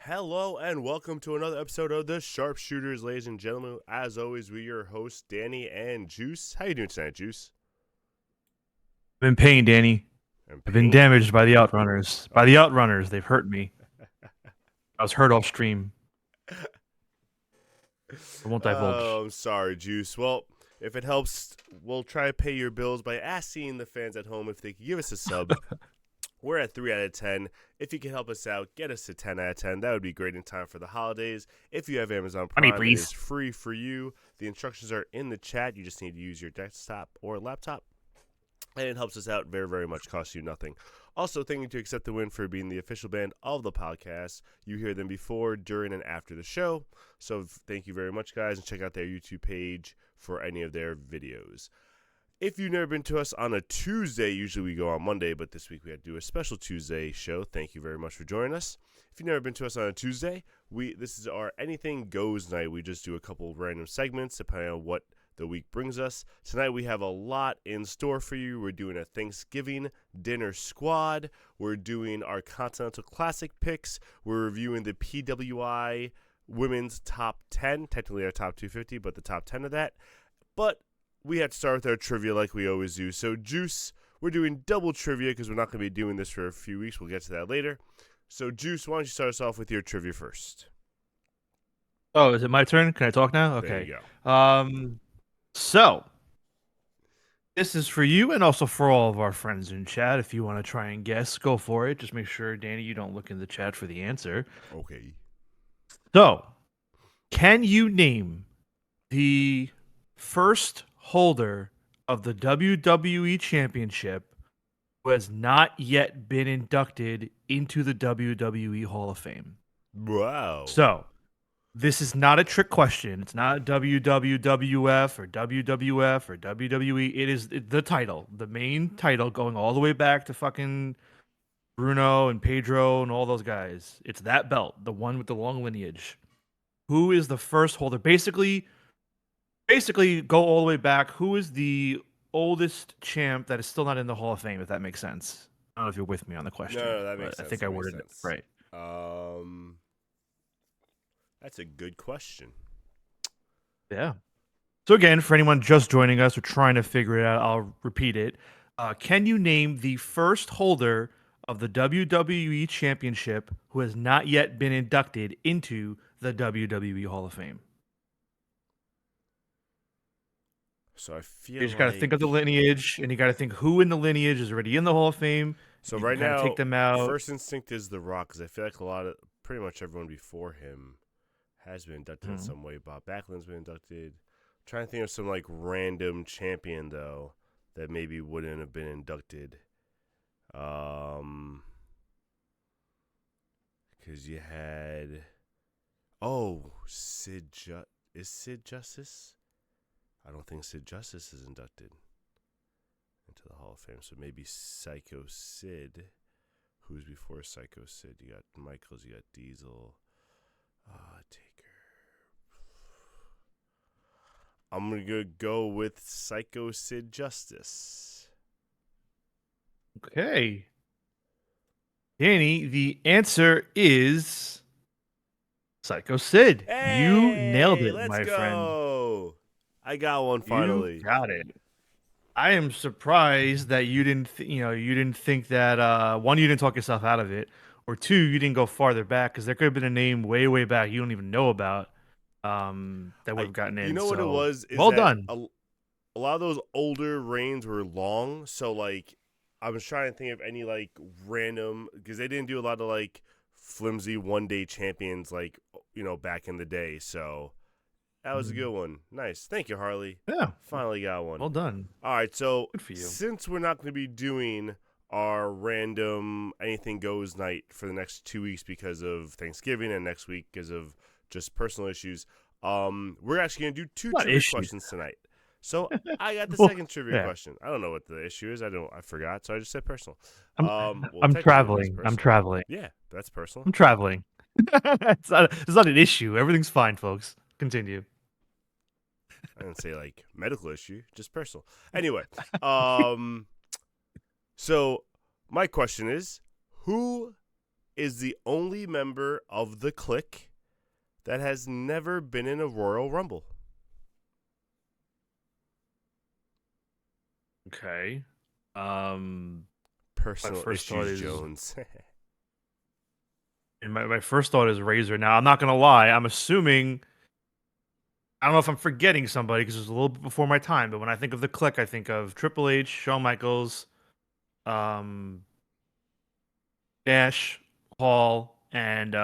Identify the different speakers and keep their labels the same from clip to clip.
Speaker 1: Hello and welcome to another episode of the SharpSHOOTers, ladies and gentlemen. As always, we're your hosts, Danny and Juice. How you doing tonight, Juice?
Speaker 2: I'm in pain, Danny.
Speaker 1: And
Speaker 2: I've been
Speaker 1: pain.
Speaker 2: damaged by the Outrunners. By the Outrunners, they've hurt me. I was hurt off stream. I won't divulge.
Speaker 1: Oh, I'm sorry, Juice. Well, if it helps, we'll try to pay your bills by asking the fans at home if they could give us a sub. We're at 3 out of 10. If you can help us out, get us to 10 out of 10. That would be great in time for the holidays. If you have Amazon
Speaker 2: Money,
Speaker 1: Prime, it
Speaker 2: please.
Speaker 1: is free for you. The instructions are in the chat. You just need to use your desktop or laptop. And it helps us out very, very much. Costs you nothing. Also, thank you to Accept the Win for being the official band of the podcast. You hear them before, during, and after the show. So thank you very much, guys. And check out their YouTube page for any of their videos. If you've never been to us on a Tuesday, usually we go on Monday, but this week we had to do a special Tuesday show. Thank you very much for joining us. If you've never been to us on a Tuesday, this is our Anything Goes night. We just do a couple of random segments depending on what the week brings us. Tonight we have a lot in store for you. We're doing a Thanksgiving dinner squad. We're doing our Continental Classic picks. We're reviewing the PWI women's top 10, technically our top 250, but the top 10 of that. But we have to start with our trivia like we always do. So, Juice, we're doing double trivia because we're not going to be doing this for a few weeks. We'll get to that later. So, Juice, why don't you start us off with your trivia first?
Speaker 2: Oh, is it my turn? Can I talk now?
Speaker 1: There
Speaker 2: Okay.
Speaker 1: you go.
Speaker 2: So this is for you and also for all of our friends in chat. If you want to try and guess, go for it. Just make sure, Danny, you don't look in the chat for the answer.
Speaker 1: Okay.
Speaker 2: So, can you name the first holder of the WWE Championship who has not yet been inducted into the WWE Hall of Fame?
Speaker 1: Wow.
Speaker 2: So, this is not a trick question. It's not WWWF or WWF or WWE. It is the title, the main title, going all the way back to fucking Bruno and Pedro and all those guys. It's that belt, the one with the long lineage. Who is the first holder? Basically, go all the way back. Who is the oldest champ that is still not in the Hall of Fame? If that makes sense. I don't know if you're with me on the question.
Speaker 1: No, that makes sense.
Speaker 2: I think I worded it right.
Speaker 1: That's a good question.
Speaker 2: Yeah. So again, for anyone just joining us or trying to figure it out, I'll repeat it. Can you name the first holder of the WWE Championship who has not yet been inducted into the WWE Hall of Fame?
Speaker 1: So I feel
Speaker 2: You just got to think of the lineage, and you got to think who in the lineage is already in the Hall of Fame.
Speaker 1: So
Speaker 2: You
Speaker 1: right
Speaker 2: can kinda
Speaker 1: now,
Speaker 2: take them out.
Speaker 1: first instinct is The Rock, because I feel like pretty much everyone before him has been inducted in some way. Bob Backlund's been inducted. I'm trying to think of some like random champion though that maybe wouldn't have been inducted. Because you had, is Sid Justice? I don't think Sid Justice is inducted into the Hall of Fame. So maybe Psycho Sid. Who's before Psycho Sid? You got Michaels, you got Diesel. Taker. I'm going to go with Psycho Sid Justice.
Speaker 2: Okay. Danny, the answer is Psycho Sid.
Speaker 1: Hey,
Speaker 2: You nailed it,
Speaker 1: let's
Speaker 2: my
Speaker 1: go.
Speaker 2: friend.
Speaker 1: I got one finally.
Speaker 2: You got it. I am surprised that you didn't, you didn't think that one, you didn't talk yourself out of it, or two, you didn't go farther back because there could have been a name way, way back you don't even know about that would have gotten in.
Speaker 1: You know what it was?
Speaker 2: Well done.
Speaker 1: A lot of those older reigns were long, so like I was trying to think of any like random, because they didn't do a lot of like flimsy one-day champions like back in the day. So that was a good one. Nice. Thank you, Harley.
Speaker 2: Yeah.
Speaker 1: Finally got one.
Speaker 2: Well done.
Speaker 1: All right, so
Speaker 2: Good for you.
Speaker 1: since we're not going to be doing our random Anything Goes night for the next 2 weeks because of Thanksgiving and next week because of just personal issues, we're actually going to do two trivia questions tonight. So I got the second trivia question. I don't know what the issue is. I forgot, so I just said personal.
Speaker 2: I'm traveling. I'm traveling.
Speaker 1: Yeah, that's personal.
Speaker 2: I'm traveling. It's not an issue. Everything's fine, folks. Continue.
Speaker 1: I didn't say like medical issue, just personal. Anyway, so my question is, who is the only member of the Clique that has never been in a Royal Rumble.
Speaker 2: Okay.
Speaker 1: Personal
Speaker 2: first thought
Speaker 1: issues,
Speaker 2: is-
Speaker 1: Jones.
Speaker 2: And my first thought is Razor. Now, I'm not going to lie. I'm assuming. I don't know if I'm forgetting somebody because it was a little bit before my time. But when I think of the Clique, I think of Triple H, Shawn Michaels, Nash, Hall, and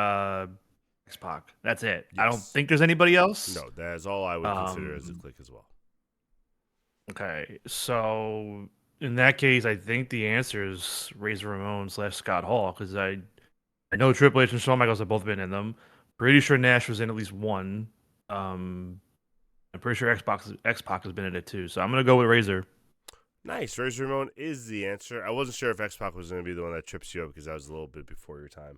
Speaker 2: X-Pac. That's it. I don't
Speaker 1: Yes.
Speaker 2: think there's anybody else.
Speaker 1: No, that is all I would consider as a Clique as well.
Speaker 2: Okay, so in that case, I think the answer is Razor Ramon / Scott Hall because I know Triple H and Shawn Michaels have both been in them. Pretty sure Nash was in at least one. I'm pretty sure X-Pac has been in it too. So I'm gonna go with Razor.
Speaker 1: Nice. Razor Ramon is the answer. I wasn't sure if X-Pac was going to be the one that trips you up because that was a little bit before your time.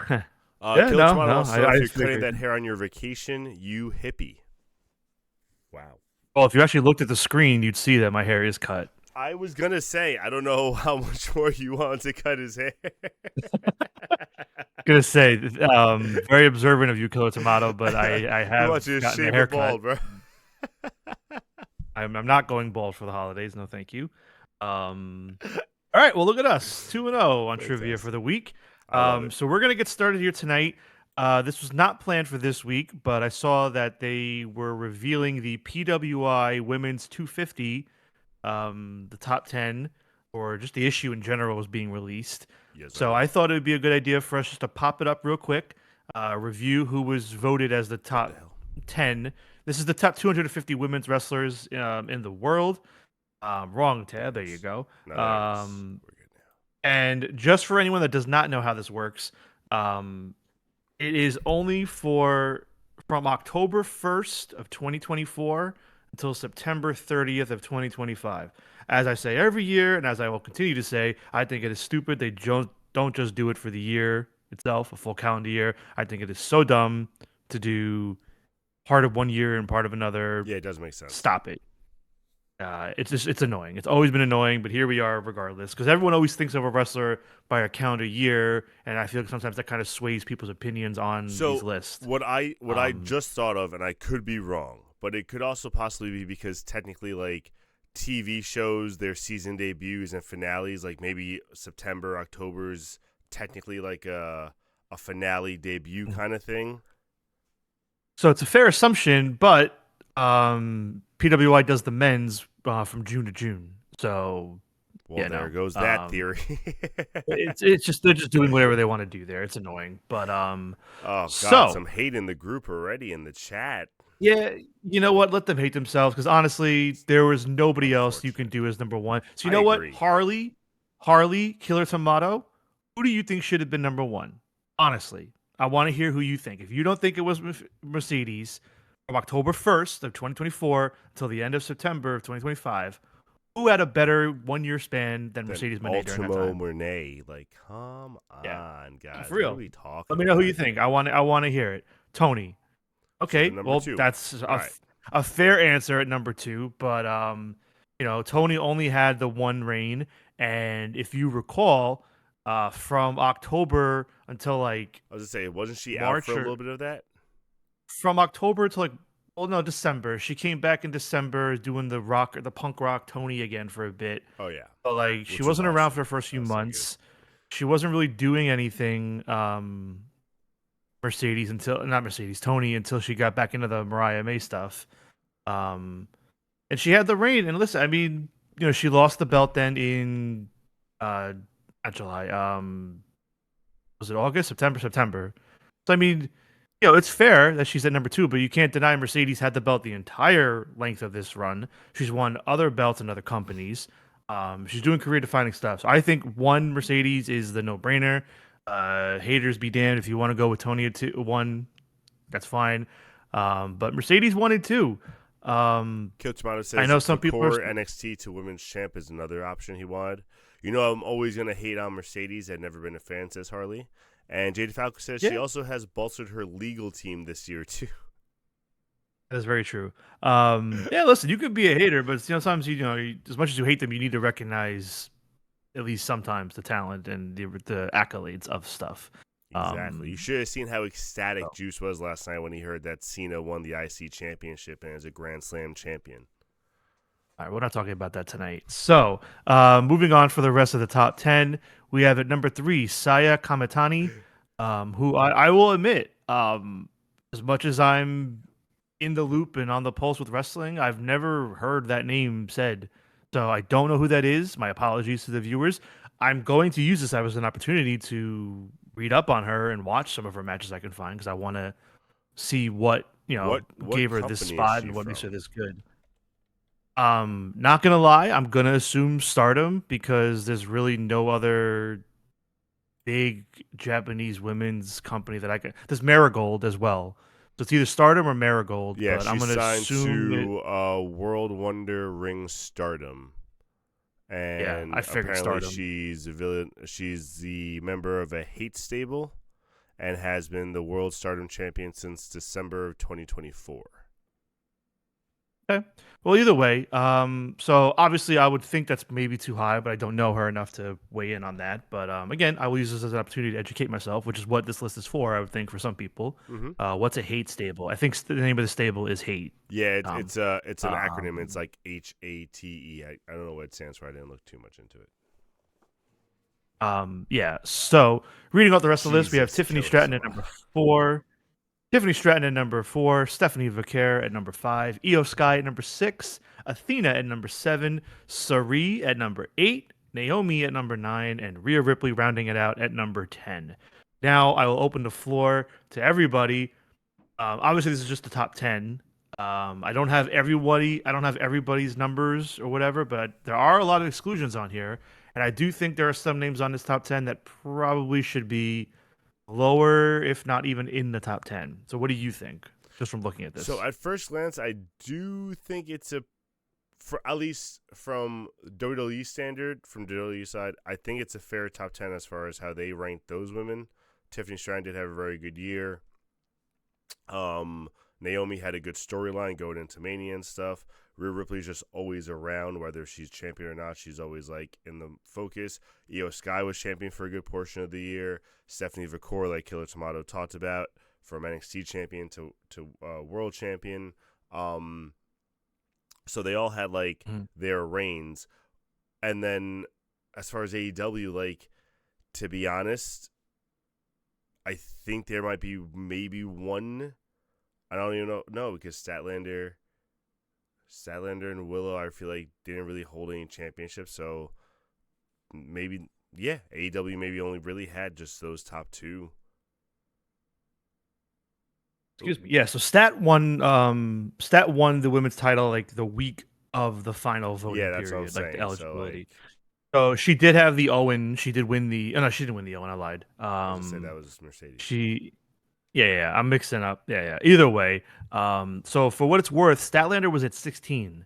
Speaker 2: Yeah,
Speaker 1: Killer Tomato
Speaker 2: no,
Speaker 1: also,
Speaker 2: I
Speaker 1: if you're
Speaker 2: just
Speaker 1: cutting
Speaker 2: figured.
Speaker 1: that hair on your vacation, you hippie. Wow.
Speaker 2: Well, if you actually looked at the screen, you'd see that my hair is cut.
Speaker 1: I was going to say, I don't know how much more you want to cut his hair.
Speaker 2: Gonna say, very observant of you, Killer Tomato, but I
Speaker 1: He
Speaker 2: have
Speaker 1: wants you to
Speaker 2: gotten a
Speaker 1: shave
Speaker 2: haircut.
Speaker 1: bald, bro.
Speaker 2: I'm not going bald for the holidays. No, thank you. All right. Well, look at us, 2-0 on trivia for the week. So we're gonna get started here tonight. This was not planned for this week, but I saw that they were revealing the PWI Women's 250, the top 10, or just the issue in general was being released.
Speaker 1: Yes,
Speaker 2: so I thought it would be a good idea for us just to pop it up real quick, review who was voted as the top 10. This is the top 250 women's wrestlers in the world. Wrong tab. There you go.
Speaker 1: No, we're good now.
Speaker 2: And just for anyone that does not know how this works, it is only from October 1st of 2024 until September 30th of 2025. As I say every year, and as I will continue to say, I think it is stupid. They don't just do it for the year itself, a full calendar year. I think it is so dumb to do part of one year and part of another.
Speaker 1: Yeah, it does make sense.
Speaker 2: Stop it. It's annoying. It's always been annoying, but here we are regardless. Because everyone always thinks of a wrestler by a calendar year, and I feel like sometimes that kind of sways people's opinions on these lists.
Speaker 1: What I just thought of, and I could be wrong, but it could also possibly be because technically, like TV shows, their season debuts and finales, like maybe September, October's technically like a finale debut kind of thing.
Speaker 2: So it's a fair assumption, but PWI does the men's from June to June. So
Speaker 1: there goes that theory.
Speaker 2: it's just they're just doing whatever they want to do there. It's annoying, but
Speaker 1: oh god, some hate in the group already in the chat.
Speaker 2: Yeah, you know what? Let them hate themselves because honestly, there was nobody else you can do as number one. So you know what, Harley, Killer Tomato, who do you think should have been number one? Honestly, I want to hear who you think. If you don't think it was Mercedes from October 1st of 2024 until the end of September of 2025, who had a better 1 year span than Mercedes Moné during that time?
Speaker 1: Moné, like, come on, guys.
Speaker 2: For real.
Speaker 1: What are we talking
Speaker 2: Let me know who you think. I want to hear it. Tony. Okay, well,
Speaker 1: two.
Speaker 2: That's a fair answer at number 2, but Tony only had the one reign, and if you recall, from October until like
Speaker 1: I was gonna say, wasn't she
Speaker 2: March
Speaker 1: out for a little bit of that?
Speaker 2: From October to December. She came back in December doing the punk rock Tony again for a bit.
Speaker 1: Oh yeah,
Speaker 2: but like she wasn't around for the first few months. She wasn't really doing anything. Tony until she got back into the Mariah May stuff. And she had the reign. And listen, I mean, she lost the belt then in not July. Was it August? September. So I mean, it's fair that she's at number 2, but you can't deny Mercedes had the belt the entire length of this run. She's won other belts in other companies. She's doing career-defining stuff. So I think Mercedes is the no-brainer. Haters be damned if you want to go with Tony at 1, that's fine. But Mercedes 1 and 2.
Speaker 1: Kill Tomato says,
Speaker 2: I know some people
Speaker 1: NXT to women's champ is another option he wanted. I'm always gonna hate on Mercedes. I've never been a fan, says Harley. And Jada Falco says she also has bolstered her legal team this year too.
Speaker 2: That's very true. Listen, you could be a hater, but sometimes as much as you hate them, you need to recognize at least sometimes the talent and the accolades of stuff.
Speaker 1: Exactly. You should have seen how ecstatic
Speaker 2: So.
Speaker 1: Juice was last night when he heard that Cena won the IC championship and is a Grand Slam champion.
Speaker 2: All right, we're not talking about that tonight. So, moving on for the rest of the top 10, we have at number 3, Saya Kamitani, who I will admit, as much as I'm in the loop and on the pulse with wrestling, I've never heard that name said. So, I don't know who that is. My apologies to the viewers. I'm going to use this as an opportunity to read up on her and watch some of her matches I can find because I want to see what,
Speaker 1: What
Speaker 2: gave her this
Speaker 1: company is
Speaker 2: spot
Speaker 1: she
Speaker 2: and what makes her
Speaker 1: from?
Speaker 2: this good. Not gonna lie, I'm gonna assume Stardom because there's really no other big Japanese women's company that I can. There's Marigold as well, so it's either Stardom or Marigold.
Speaker 1: Yeah,
Speaker 2: But I'm
Speaker 1: she's
Speaker 2: gonna
Speaker 1: signed
Speaker 2: assume it.
Speaker 1: to World Wonder Ring Stardom.
Speaker 2: Yeah, I
Speaker 1: And
Speaker 2: figured
Speaker 1: apparently
Speaker 2: Stardom.
Speaker 1: she's a villain. She's the member of a hate stable and has been the World Stardom champion since December of 2024.
Speaker 2: Okay. Well, either way, so obviously I would think that's maybe too high, but I don't know her enough to weigh in on that. But again, I will use this as an opportunity to educate myself, which is what this list is for. I would think for some people.
Speaker 1: Mm-hmm.
Speaker 2: What's a hate stable? I think the name of the stable is Hate.
Speaker 1: Yeah,
Speaker 2: Um,
Speaker 1: it's an acronym. It's
Speaker 2: um,
Speaker 1: like HATE. I don't know what it stands for. I didn't look too much into it.
Speaker 2: yeah. So reading out the rest of the list, we have
Speaker 1: Jesus,
Speaker 2: Tiffany
Speaker 1: kill us
Speaker 2: Stratton at
Speaker 1: all.
Speaker 2: number 4. Tiffany Stratton at number 4, Stephanie Vaquer at number 5, Io Sky at number 6, Athena at number 7, Sari at number 8, Naomi at number 9, and Rhea Ripley rounding it out at number 10. Now I will open the floor to everybody. Obviously, this is just the top 10. I don't have everybody. I don't have everybody's numbers or whatever, but there are a lot of exclusions on here, and I do think there are some names on this top 10 that probably should be lower, if not even in the top 10. So what do you think, just from looking at
Speaker 1: So
Speaker 2: this?
Speaker 1: at first glance, I do think it's for at least from WWE standard, from WWE side, I think it's a fair top 10 as far as how they rank those women. Tiffany Stratton did have a very good year. Naomi had a good storyline going into Mania and stuff. Rhea Ripley's just always around, whether she's champion or not. She's always like in the focus. Io Sky was champion for a good portion of the year. Stephanie Vaquer, like Killer Tomato talked about, from NXT champion to world champion. So they all had like
Speaker 2: Mhm.
Speaker 1: their reigns. And then as far as AEW, like, to be honest, I think there might be maybe one. I don't even know because Statlander and Willow, I feel like didn't really hold any championships. So maybe, yeah, AEW maybe only really had just those top two.
Speaker 2: Excuse me. Yeah, so Stat won the women's title like the week of the final voting
Speaker 1: Yeah, that's what I'm
Speaker 2: period, like the
Speaker 1: saying. So like,
Speaker 2: eligibility. So she did have the Owen. She did win the. Oh, no, she didn't win the Owen. I lied.
Speaker 1: I was gonna say that was Mercedes.
Speaker 2: She. Yeah, I'm mixing up. Yeah. Either way, so for what it's worth, Statlander was at 16.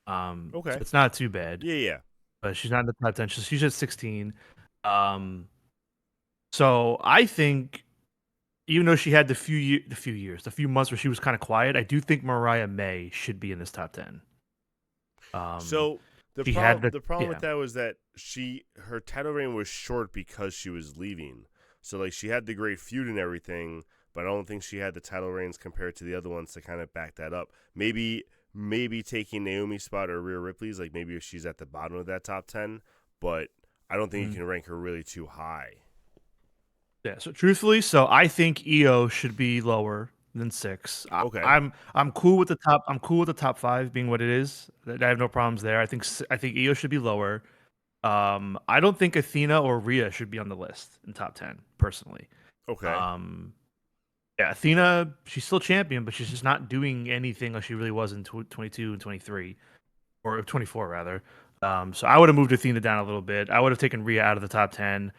Speaker 2: So
Speaker 1: Okay.
Speaker 2: it's not too bad,
Speaker 1: Yeah.
Speaker 2: but she's not in the top 10. She's at 16. Um, so I think even though she had the few months where she was kind of quiet, I do think Mariah May should be in this top 10.
Speaker 1: So the
Speaker 2: She had
Speaker 1: problem with
Speaker 2: yeah.
Speaker 1: that was that her title reign was short because she was leaving. So like she had the great feud and everything, but I don't think she had the title reigns compared to the other ones to kind of back that up. Maybe taking Naomi's spot or Rhea Ripley's, like maybe if she's at the bottom of that top 10, but I don't think you can rank her really too high.
Speaker 2: Yeah, so truthfully, I think EO should be lower than 6.
Speaker 1: Okay.
Speaker 2: I'm cool with the top. I'm cool with the top 5 being what it is. I have no problems there. I think EO should be lower. I don't think Athena or Rhea should be on the list in top 10 personally.
Speaker 1: Okay.
Speaker 2: Yeah, Athena, she's still champion, but she's just not doing anything like she really was in 22 and 23 or 24 rather. So I would have moved Athena down a little bit. I would have taken Rhea out of the top 10.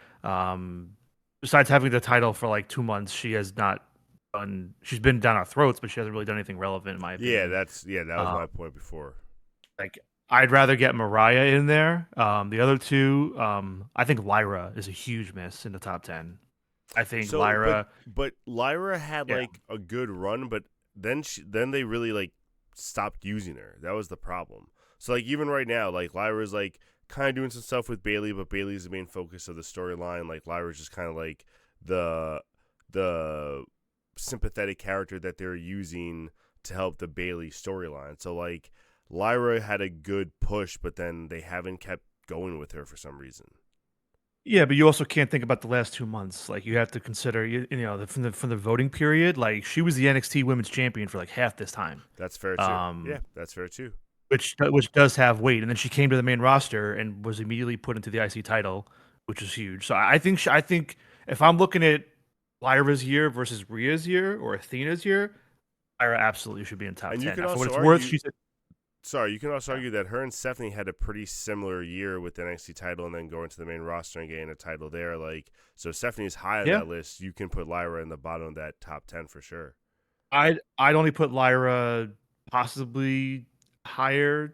Speaker 2: Besides having the title for like 2 months, she has not done. She's been down our throats, but she hasn't really done anything relevant in my opinion.
Speaker 1: That was my point before.
Speaker 2: Like I'd rather get Mariah in there. The other two, I think Lyra is a huge miss in the top 10. I think
Speaker 1: So,
Speaker 2: Lyra.
Speaker 1: but Lyra had
Speaker 2: Yeah.
Speaker 1: like a good run, but then they really like stopped using her. That was the problem. So like even right now, like Lyra's like kind of doing some stuff with Bayley, but Bayley's the main focus of the storyline. Like Lyra's just kind of like the sympathetic character that they're using to help the Bayley storyline. So like Lyra had a good push, but then they haven't kept going with her for some reason.
Speaker 2: Yeah, but you also can't think about the last 2 months. Like you have to consider, from the voting period. Like she was the NXT Women's Champion for like half this time.
Speaker 1: That's fair too. Yeah, that's fair too.
Speaker 2: Which does have weight. And then she came to the main roster and was immediately put into the IC title, which is huge. So I think if I'm looking at Lyra's year versus Rhea's year or Athena's year, Lyra absolutely should be in top
Speaker 1: And
Speaker 2: 10.
Speaker 1: you can
Speaker 2: Now, for
Speaker 1: also
Speaker 2: what it's
Speaker 1: argue,
Speaker 2: worth, she's
Speaker 1: you can also argue that her and Stephanie had a pretty similar year with the NXT title and then going to the main roster and getting a title there. Like, so Stephanie's high on that list. You can put Lyra in the bottom of that top 10 for sure.
Speaker 2: I'd only put Lyra possibly higher,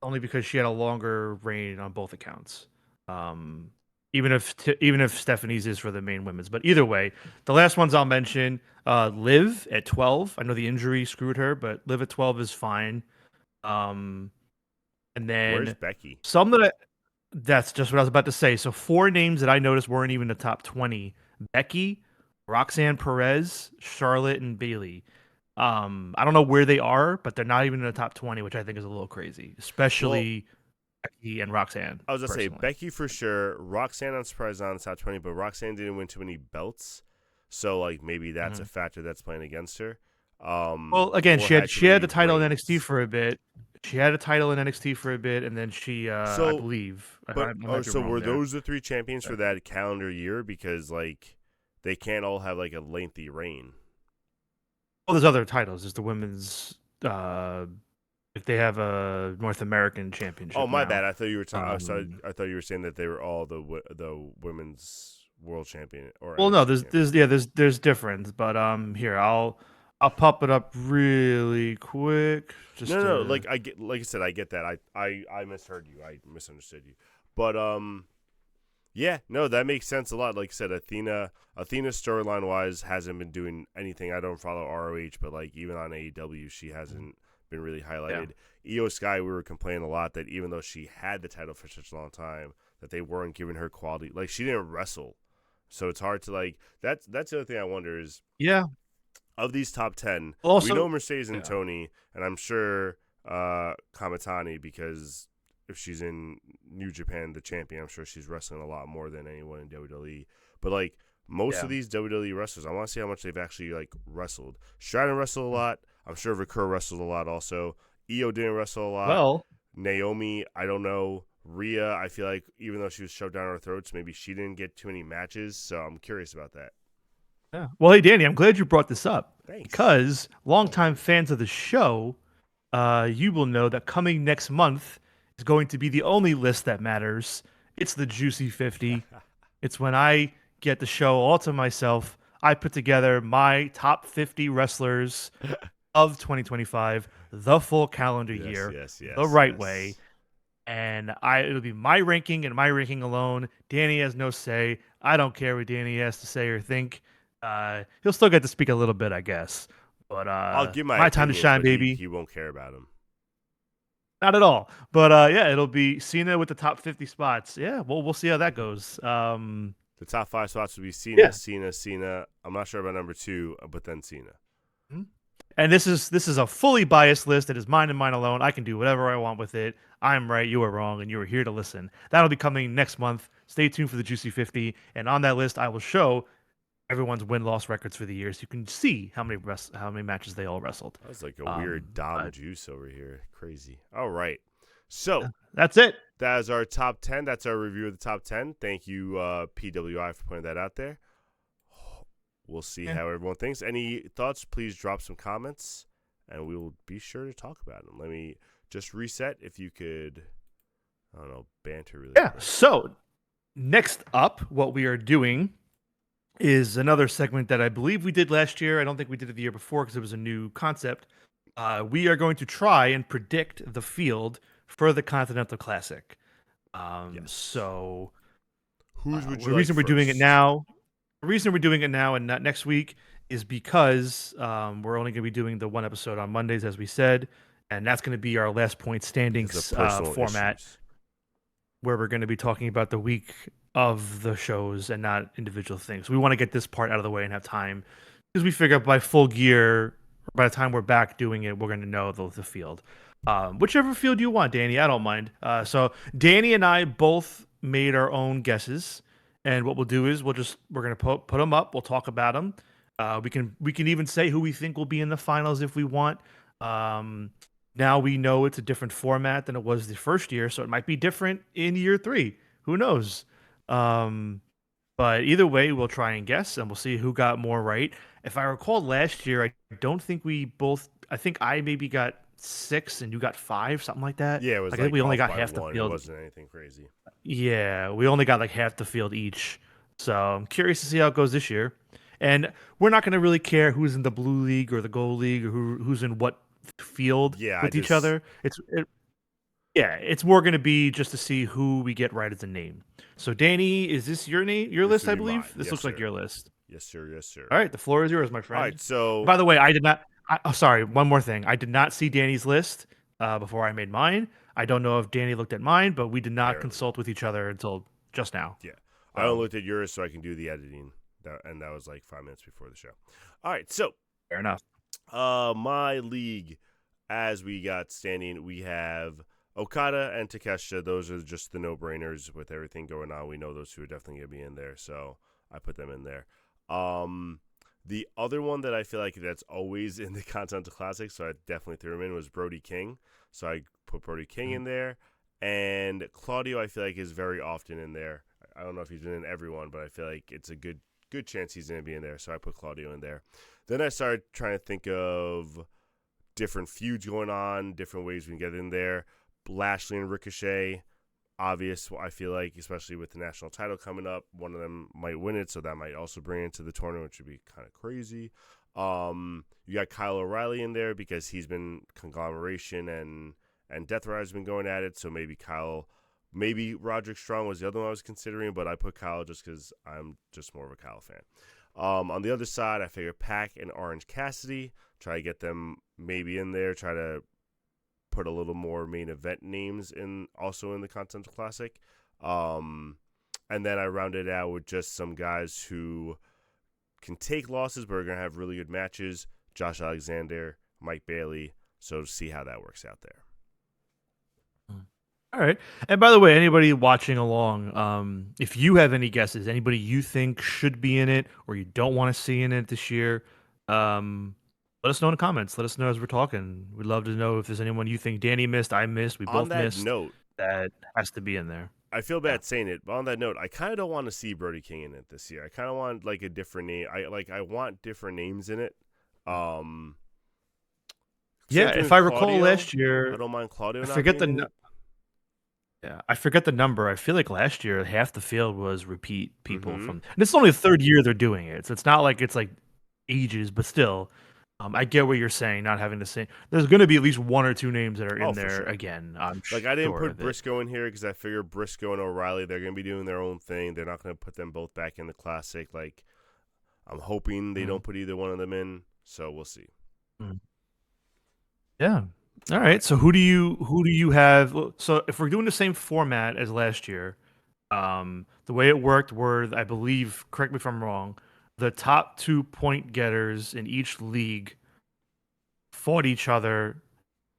Speaker 2: only because she had a longer reign on both accounts. Even if Stephanie's is for the main women's, but either way, the last ones I'll mention, Liv at 12. I know the injury screwed her, but Liv at 12 is fine. And then
Speaker 1: Where's Becky?
Speaker 2: That's just what I was about to say. So 4 names that I noticed weren't even in the top 20: Becky, Roxanne Perez, Charlotte, and Bayley. I don't know where they are, but they're not even in the top 20, which I think is a little crazy, especially Becky and Roxanne.
Speaker 1: I was going to say Becky for sure. Roxanne, I'm surprised not in the top 20, but Roxanne didn't win too many belts. So, like, maybe that's a factor that's playing against her.
Speaker 2: Well, again, she had the title in NXT for a bit. She had a title in NXT for a bit, and then she, I believe.
Speaker 1: So were those the 3 champions for that calendar year? Because, like, they can't all have, like, a lengthy reign.
Speaker 2: Well, there's other titles. There's the women's, if they have a North American championship.
Speaker 1: Oh, my bad. I thought you were talking. I thought you were saying that they were all the women's world champion.
Speaker 2: Well, no, there's difference, but here I'll pop it up really quick.
Speaker 1: Like I said, I get that. I misheard you. I misunderstood you. But yeah, no, that makes sense a lot. Like I said, Athena storyline wise hasn't been doing anything. I don't follow ROH, but like even on AEW, she hasn't been really highlighted. Yeah. Io Sky, we were complaining a lot that even though she had the title for such a long time, that they weren't giving her quality. Like she didn't wrestle, so it's hard to like. That's the other thing I wonder is of these top 10, we know Mercedes and Tony, and I'm sure Kamitani, because if she's in New Japan, the champion, I'm sure she's wrestling a lot more than anyone in WWE. But like most of these WWE wrestlers, I want to see how much they've actually like wrestled. Stratton wrestled a lot. I'm sure Vikur wrestled a lot also. Io didn't wrestle a lot.
Speaker 2: Well,
Speaker 1: Naomi, I don't know. Rhea, I feel like even though she was shoved down our throats, maybe she didn't get too many matches. So I'm curious about that.
Speaker 2: Yeah. Well, hey, Danny, I'm glad you brought this up.
Speaker 1: Thanks.
Speaker 2: Because longtime fans of the show, you will know that coming next month is going to be the only list that matters. It's the Juicy 50. It's when I get the show all to myself. I put together my top 50 wrestlers of 2025, the full calendar year, the right way. And it'll be my ranking and my ranking alone. Danny has no say. I don't care what Danny has to say or think. He'll still get to speak a little bit, I guess. But
Speaker 1: I'll give my
Speaker 2: time to shine, baby.
Speaker 1: He won't care about him.
Speaker 2: Not at all. But yeah, it'll be Cena with the top 50 spots. Yeah, we'll see how that goes.
Speaker 1: The top 5 spots would be Cena, Cena. I'm not sure about number 2, but then Cena.
Speaker 2: Mm-hmm. And this is a fully biased list. It is mine and mine alone. I can do whatever I want with it. I'm right, you are wrong, and you are here to listen. That'll be coming next month. Stay tuned for the Juicy 50. And on that list, I will show everyone's win-loss records for the year, so you can see how many matches they all wrestled.
Speaker 1: That was like a weird Dom juice over here. Crazy. All right. So
Speaker 2: that's it.
Speaker 1: That is our top 10. That's our review of the top 10. Thank you, PWI, for putting that out there. We'll see how everyone thinks. Any thoughts, please drop some comments, and we will be sure to talk about them. Let me just reset if you could, I don't know, banter really quick.
Speaker 2: So next up, what we are doing is another segment that I believe we did last year. I don't think we did it the year before because it was a new concept. We are going to try and predict the field for the Continental Classic. So
Speaker 1: who's would you
Speaker 2: the reason we're doing it now? The reason we're doing it now and not next week is because we're only going to be doing the one episode on Mondays, as we said, and that's going to be our last point standings format. where we're going to be talking about the week of the shows and not individual things. We want to get this part out of the way and have time because we figure by full gear, by the time we're back doing it, we're going to know the field. Whichever field you want, Danny, I don't mind. So Danny and I both made our own guesses, and what we'll do is we're gonna put them up. We'll talk about them. We can even say who we think will be in the finals if we want. Um, Now we know it's a different format than it was the first year, so it might be different in year 3. Who knows? Um, but either way, we'll try and guess, and we'll see who got more right. If I recall last year, I don't think we both. I think I maybe got 6 and you got 5, something like that.
Speaker 1: Yeah, it was
Speaker 2: Like I think we only
Speaker 1: off
Speaker 2: got
Speaker 1: by
Speaker 2: half the
Speaker 1: one. It
Speaker 2: field.
Speaker 1: wasn't anything crazy.
Speaker 2: Yeah, we only got like half the field each. So I'm curious to see how it goes this year. And we're not going to really care who's in the blue league or the gold league or who's in what field
Speaker 1: Yeah,
Speaker 2: with each other. Yeah, it's more going to be just to see who we get right as a name. So Danny, is this your name, your
Speaker 1: This
Speaker 2: list?
Speaker 1: would
Speaker 2: I
Speaker 1: be mine.
Speaker 2: believe this
Speaker 1: Yes,
Speaker 2: looks like
Speaker 1: sir.
Speaker 2: your list.
Speaker 1: Yes, sir. Yes, sir.
Speaker 2: All right, the floor is yours, my
Speaker 1: All
Speaker 2: friend.
Speaker 1: right, so
Speaker 2: By the way, I did not. Sorry, one more thing. I did not see Danny's list before I made mine. I don't know if Danny looked at mine, but we did not
Speaker 1: barely.
Speaker 2: consult with each other until just now.
Speaker 1: Yeah, I only looked at yours so I can do the editing, and that was like 5 minutes before the show. All right, so
Speaker 2: Fair enough.
Speaker 1: my league, as we got standing, we have Okada and Takeshita. Those are just the no-brainers with everything going on. We know those two are definitely going to be in there, so I put them in there. The other one that I feel like that's always in the Continental Classic, so I definitely threw him in, was Brody King. So I put Brody King in there. And Claudio, I feel like, is very often in there. I don't know if he's been in everyone, but I feel like it's a good chance he's going to be in there. So I put Claudio in there. Then I started trying to think of different feuds going on, different ways we can get in there. Lashley and Ricochet, obvious, I feel like, especially with the national title coming up. One of them might win it, so that might also bring it into the tournament, which would be kind of crazy. You got Kyle O'Reilly in there because he's been Conglomeration and Death Rider's been going at it, so maybe Roderick Strong was the other one I was considering, but I put Kyle just because I'm just more of a Kyle fan. On the other side, I figure Pac and Orange Cassidy, try to get them maybe in there, try to put a little more main event names also in the Continental Classic. And then I rounded it out with just some guys who can take losses but are going to have really good matches. Josh Alexander, Mike Bailey. So see how that works out there.
Speaker 2: All right. And by the way, anybody watching along, if you have any guesses, anybody you think should be in it or you don't want to see in it this year, let us know in the comments. Let us know as we're talking. We'd love to know if there's anyone you think Danny missed, I missed, we both missed.
Speaker 1: On that note,
Speaker 2: that has to be in there.
Speaker 1: I feel bad saying it, but on that note, I kind of don't want to see Brody King in it this year. I kind of want like a different name. I want different names in it.
Speaker 2: Yeah, if I recall last year,
Speaker 1: I don't mind Claudio.
Speaker 2: I forget the number. I feel like last year half the field was repeat people from, and it's only the third year they're doing it, so it's not like it's like ages, but still, I get what you're saying. Not having to say, there's going to be at least 1 or 2 names that are in there
Speaker 1: sure.
Speaker 2: again.
Speaker 1: Like I didn't put Briscoe in here because I figured Briscoe and O'Reilly, they're going to be doing their own thing. They're not going to put them both back in the classic. Like I'm hoping they don't put either one of them in. So we'll see.
Speaker 2: Yeah. All right. So who do you have? So if we're doing the same format as last year, the way it worked were, I believe, correct me if I'm wrong, the top 2 point getters in each league fought each other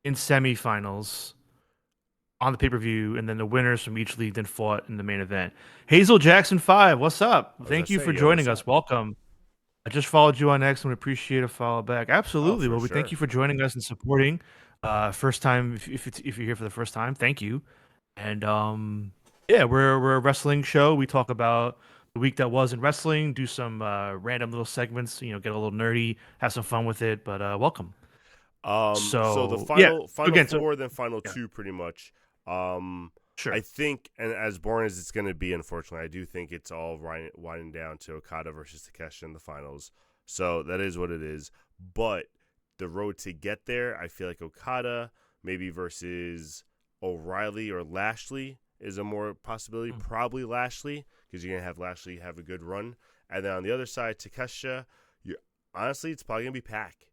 Speaker 2: in semifinals on the pay-per-view, and then the winners from each league then fought in the main event. Hazel Jackson 5, what's up? Thank you for joining us. Welcome. I just followed you on X and would appreciate a follow back. Absolutely. Well, we thank you for joining us and supporting. First time, if you're here for the first time, thank you. And yeah, we're a wrestling show. We talk about the week that was in wrestling, do some random little segments, get a little nerdy, have some fun with it. But welcome.
Speaker 1: So the final four, then final 2, pretty much.
Speaker 2: Sure.
Speaker 1: I think, and as boring as it's going to be, unfortunately, I do think it's all winding down to Okada versus Takeshita in the finals. So that is what it is. But the road to get there, I feel like Okada maybe versus O'Reilly or Lashley is a more possibility. Probably Lashley, because you're going to have Lashley have a good run. And then on the other side, Takeshita, honestly, it's probably going to be Pac.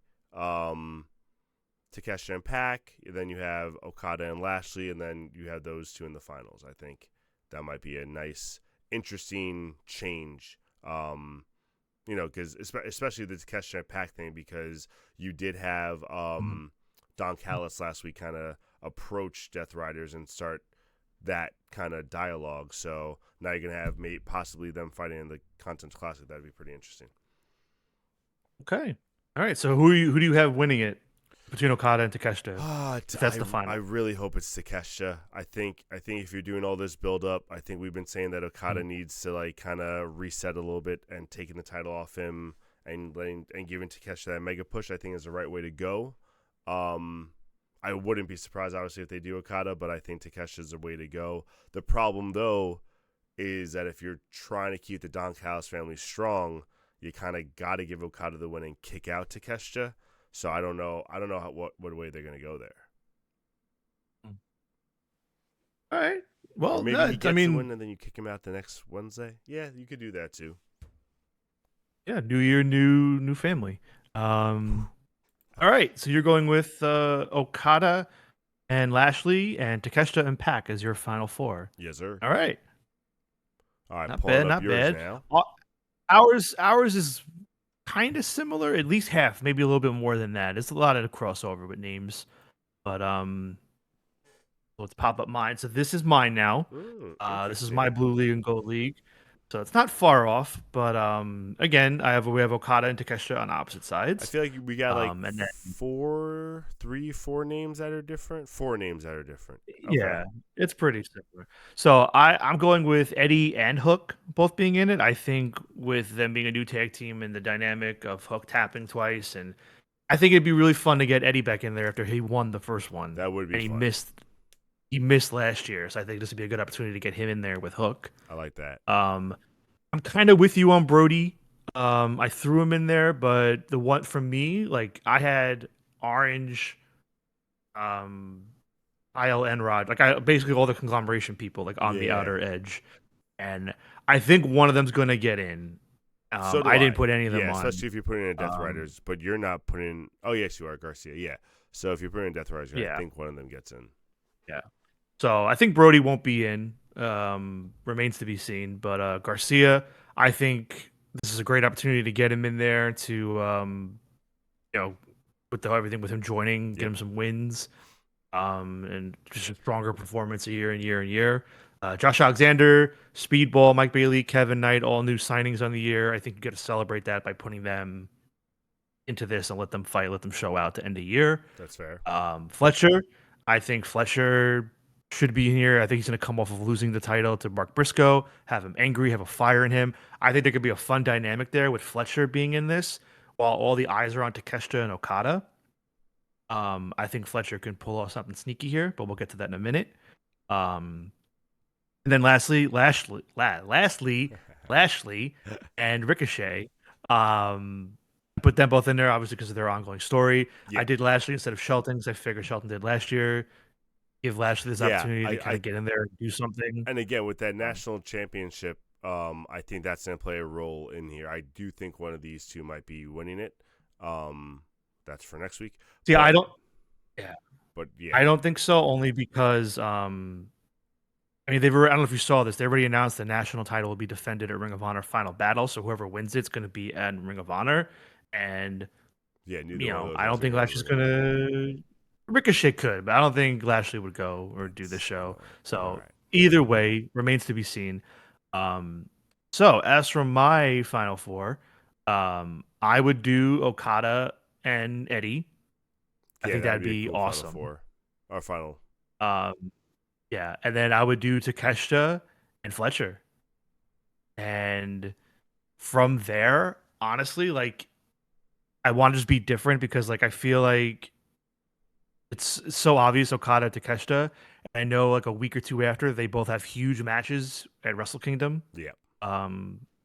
Speaker 1: Takeshita and Pac, then you have Okada and Lashley, and then you have those 2 in the finals, I think. that might be a nice, interesting change. Because especially the Takeshita and Pac thing, because you did have Don Callis last week kind of approach Death Riders and start that kind of dialogue. So now you're gonna have possibly them fighting in the Continental Classic. That'd be pretty interesting.
Speaker 2: Okay. All right. So who do you have winning it between Okada and Takeshita? If that's the final.
Speaker 1: I really hope it's Takeshita. I think if you're doing all this build up, I think we've been saying that Okada needs to like kind of reset a little bit, and taking the title off him and giving Takeshita that mega push, I think is the right way to go. I wouldn't be surprised, obviously, if they do Okada, but I think Takeshita's the way to go. The problem, though, is that if you're trying to keep the Don Callis family strong, you kind of got to give Okada the win and kick out Takeshita. So I don't know what way they're going to go there.
Speaker 2: All right. Well,
Speaker 1: or maybe he gets the win and then you kick him out the next Wednesday. Yeah, you could do that too.
Speaker 2: Yeah, new year, new family. All right, so you're going with Okada and Lashley and Takeshita and Pac as your final four.
Speaker 1: Yes, sir.
Speaker 2: All right.
Speaker 1: Not bad, not bad. Now.
Speaker 2: Ours is kind of similar, at least half, maybe a little bit more than that. It's a lot of crossover with names, but let's pop up mine. So this is mine now. This is my Blue League and Gold League. So it's not far off, but again, we have Okada and Takeshita on opposite sides.
Speaker 1: I feel like we got like four names that are different. Four names that are different.
Speaker 2: Okay. Yeah, it's pretty similar. So I'm going with Eddie and Hook both being in it. I think with them being a new tag team and the dynamic of Hook tapping twice, and I think it'd be really fun to get Eddie back in there after he won the first one.
Speaker 1: That would be fun.
Speaker 2: He missed last year, so I think this would be a good opportunity to get him in there with Hook.
Speaker 1: I like that.
Speaker 2: I'm kind of with you on Brody. I threw him in there, but the one from me, like I had Orange, ILN Rod, like basically all the conglomeration people like on the outer edge, and I think one of them's gonna get in.
Speaker 1: So
Speaker 2: I didn't put any of them on.
Speaker 1: Especially if you're putting in Death Riders, but you're not putting. Oh yes, you are Garcia. Yeah. So if you're putting in Death Riders, I think one of them gets in.
Speaker 2: Yeah. So I think Brody won't be in. Remains to be seen. But Garcia, I think this is a great opportunity to get him in there to, with everything with him joining, get him some wins, and just a stronger performance year and year. Josh Alexander, Speedball, Mike Bailey, Kevin Knight, all new signings on the year. I think you got to celebrate that by putting them into this and let them fight, let them show out to end the year.
Speaker 1: That's fair.
Speaker 2: Fletcher, I think Fletcher should be in here. I think he's going to come off of losing the title to Mark Briscoe, have him angry, have a fire in him. I think there could be a fun dynamic there with Fletcher being in this while all the eyes are on Takeshita and Okada. I think Fletcher can pull off something sneaky here, but we'll get to that in a minute. And then lastly, Lashley and Ricochet. Put them both in there, obviously, because of their ongoing story. Yeah. I did Lashley instead of Shelton because I figured Shelton did last year. Give Lashley this opportunity to kind of get in there and do something.
Speaker 1: And again, with that national championship, I think that's going to play a role in here. I do think one of these two might be winning it. That's for next week.
Speaker 2: See, I don't. Yeah,
Speaker 1: but yeah,
Speaker 2: I don't think so. Only because I mean, I don't know if you saw this. They already announced the national title will be defended at Ring of Honor Final Battle. So whoever wins it's going to be at Ring of Honor. And I don't think Lashley's going to. Ricochet could, but I don't think Lashley would go or do the show. So either way, remains to be seen. So as for my final four, I would do Okada and Eddie. I think that'd be cool awesome.
Speaker 1: Our final.
Speaker 2: Yeah, and then I would do Takeshita and Fletcher. And from there, honestly, like I want to just be different because like I feel like it's so obvious Okada and Takeshita. And I know like a week or two after they both have huge matches at Wrestle Kingdom.
Speaker 1: Yeah.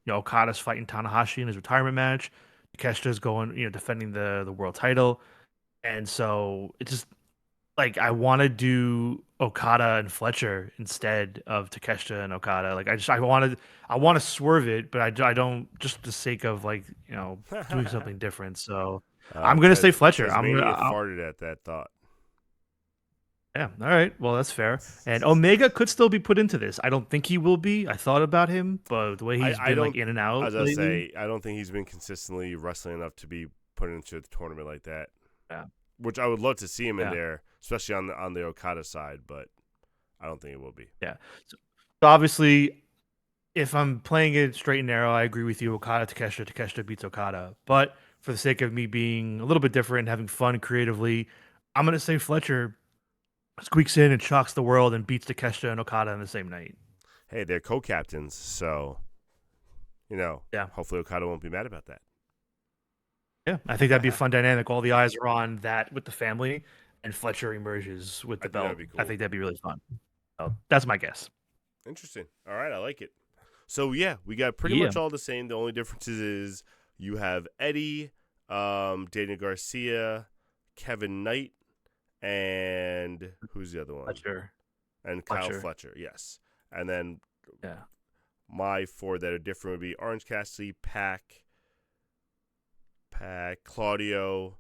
Speaker 2: Okada's fighting Tanahashi in his retirement match. Takeshita's going, defending the world title. And so it's just like I want to do Okada and Fletcher instead of Takeshita and Okada. Like I want to swerve it, but I don't, just for the sake of like doing something different. So I'm gonna say Fletcher. I'm gonna
Speaker 1: farted at that thought.
Speaker 2: Yeah. All right. Well, that's fair. And Omega could still be put into this. I don't think he will be. I thought about him, but the way he's
Speaker 1: I
Speaker 2: been like
Speaker 1: don't.
Speaker 2: in and
Speaker 1: I
Speaker 2: out
Speaker 1: was gonna
Speaker 2: lately.
Speaker 1: say I don't think he's been consistently wrestling enough to be put into the tournament like that.
Speaker 2: Yeah.
Speaker 1: Which I would love to see him in
Speaker 2: Yeah.
Speaker 1: there, especially on the Okada side, but I don't think it will be.
Speaker 2: Yeah. So obviously, if I'm playing it straight and narrow, I agree with you. Okada, Takeshita, Takeshita beats Okada. But for the sake of me being a little bit different and having fun creatively, I'm gonna say Fletcher squeaks in and shocks the world and beats Takeshita and Okada in the same night.
Speaker 1: Hey, they're co-captains, so
Speaker 2: Yeah.
Speaker 1: hopefully Okada won't be mad about that.
Speaker 2: Yeah. I think that'd be a fun dynamic. All the eyes are on that with the family, and Fletcher emerges with
Speaker 1: I
Speaker 2: the
Speaker 1: think that'd
Speaker 2: belt.
Speaker 1: be
Speaker 2: I
Speaker 1: cool.
Speaker 2: think that'd be really fun. So that's my guess.
Speaker 1: Interesting. All right, I like it. So yeah, we got pretty
Speaker 2: Yeah.
Speaker 1: much all the same. The only differences is you have Eddie, Daniel Garcia, Kevin Knight, and who's the other one?
Speaker 2: Fletcher.
Speaker 1: And Kyle Fletcher. Yes. And then
Speaker 2: Yeah.
Speaker 1: my four that are different would be Orange Cassidy, Pac, Claudio,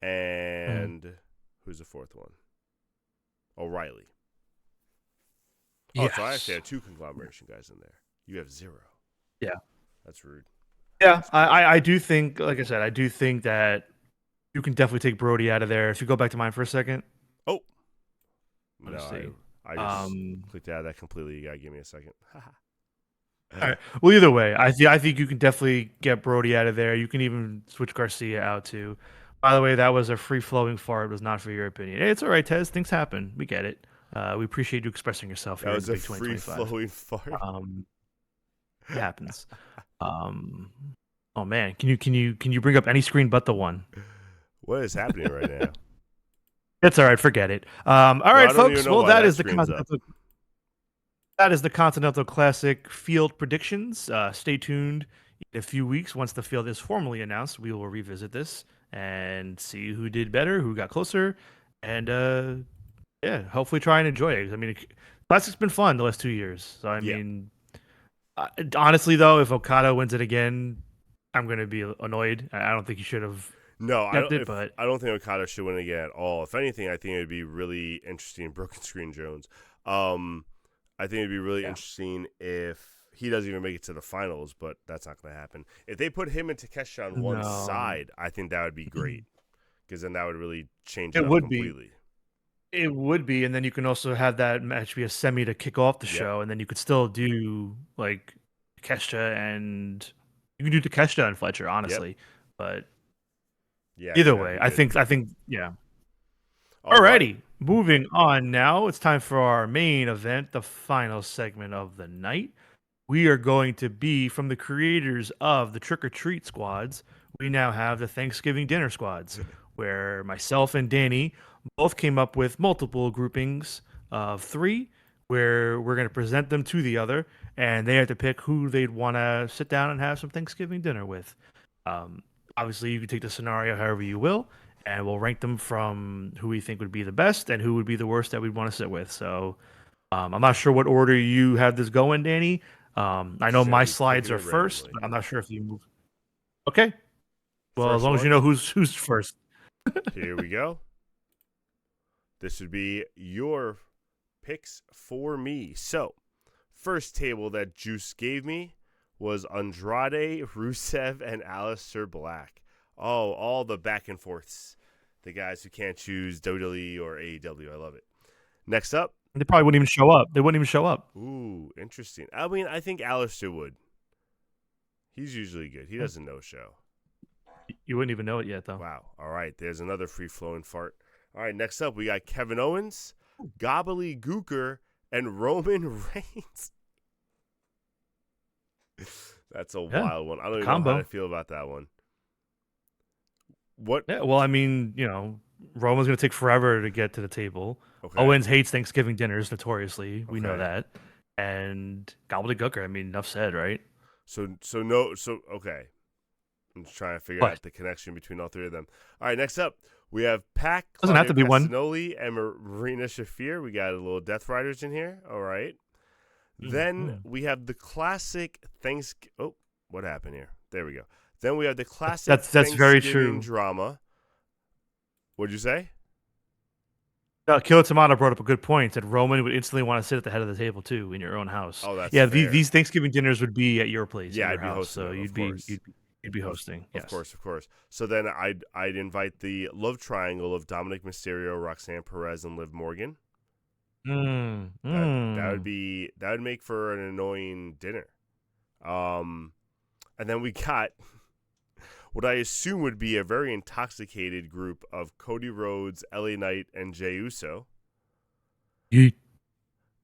Speaker 1: and who's the fourth one? O'Reilly. Oh, so I actually have two conglomeration guys in there. You have zero.
Speaker 2: Yeah.
Speaker 1: That's rude.
Speaker 2: Yeah, I do think, like I said, I do think that you can definitely take Brody out of there. If you go back to mine for a second.
Speaker 1: Oh.
Speaker 2: Let's
Speaker 1: No,
Speaker 2: see.
Speaker 1: I just clicked out of that completely. You gotta give me a second.
Speaker 2: All right. Well, either way, I think you can definitely get Brody out of there. You can even switch Garcia out too. By the way, that was a free flowing fart. It was not for your opinion. Hey, it's all right, Tez. Things happen. We get it. We appreciate you expressing yourself here.
Speaker 1: That was
Speaker 2: in
Speaker 1: a
Speaker 2: Big
Speaker 1: free flowing fart.
Speaker 2: It happens. Oh man, can you bring up any screen but the one?
Speaker 1: What is happening right now?
Speaker 2: It's all right. Forget it. All right, folks. Well, that is the Continental Classic field predictions. Stay tuned. In a few weeks, once the field is formally announced, we will revisit this and see who did better, who got closer, and yeah, hopefully try and enjoy it. I mean, Classic's been fun the last 2 years. So I mean, honestly though, if Okada wins it again, I'm going to be annoyed. I don't think he should have.
Speaker 1: No, I don't.
Speaker 2: But
Speaker 1: I don't think Okada should win again at all. If anything, I think it would be really interesting. Broken Screen Jones. I think it'd be really interesting if he doesn't even make it to the finals, but that's not going to happen. If they put him and Takeshita on one side, I think that would be great because then that would really change it up completely.
Speaker 2: It would be, and then you can also have that match be a semi to kick off the show, and then you could still do like Takeshita and you can do Takeshita and Fletcher, honestly. But either way, I think yeah. Alrighty, moving on now. It's time for our main event, the final segment of the night. We are going to be from the creators of the Trick or Treat squads. We now have the Thanksgiving dinner squads, where myself and Danny both came up with multiple groupings of 3, where we're going to present them to the other, and they have to pick who they'd want to sit down and have some Thanksgiving dinner with. Obviously, you can take the scenario however you will, and we'll rank them from who we think would be the best and who would be the worst that we'd want to sit with. So I'm not sure what order you have this going, Danny. I know my slides are first, but I'm not sure if you move. Okay. Well, as long as you know who's first.
Speaker 1: Here we go. This would be your picks for me. So, first table that Juice gave me was Andrade, Rusev, and Aleister Black. Oh, all the back and forths. The guys who can't choose WWE or AEW. I love it. Next up.
Speaker 2: They probably wouldn't even show up. They wouldn't even show up.
Speaker 1: Ooh, interesting. I mean, I think Aleister would. He's usually good. He doesn't know show.
Speaker 2: You wouldn't even know it yet, though.
Speaker 1: Wow. All right. There's another free-flowing fart. All right. Next up, we got Kevin Owens, Gobbledygooker, and Roman Reigns. That's a wild one. I don't even know how to feel about that one. What?
Speaker 2: Yeah, well, I mean, Roman's going to take forever to get to the table. Okay. Owens hates Thanksgiving dinners notoriously. We know that. And Gobbledygooker, I mean, enough said, right?
Speaker 1: Okay. I'm just trying to figure out the connection between all 3 of them. All right, next up, we have Pac,
Speaker 2: doesn't have to be
Speaker 1: Castagnoli, and Marina Shafir. We got a little Death Riders in here. All right. Then we have the classic Thanksgiving. Oh, what happened here? There we go. Then we have the classic
Speaker 2: that's very true
Speaker 1: drama. What'd you say?
Speaker 2: Killer Tomato brought up a good point. That Roman would instantly want to sit at the head of the table too in your own house.
Speaker 1: Oh, that's
Speaker 2: Yeah,
Speaker 1: fair.
Speaker 2: these Thanksgiving dinners would be at your place, at
Speaker 1: Yeah,
Speaker 2: your
Speaker 1: I'd be
Speaker 2: house.
Speaker 1: hosting
Speaker 2: So
Speaker 1: them, of
Speaker 2: you'd be
Speaker 1: course.
Speaker 2: you'd be hosting.
Speaker 1: Of
Speaker 2: Yes.
Speaker 1: course, of course. So then I'd invite the love triangle of Dominic Mysterio, Roxanne Perez, and Liv Morgan.
Speaker 2: Mm,
Speaker 1: That
Speaker 2: mm.
Speaker 1: would make for an annoying dinner. And then we got what I assume would be a very intoxicated group of Cody Rhodes, LA Knight, and Jey Uso.
Speaker 2: Yeet.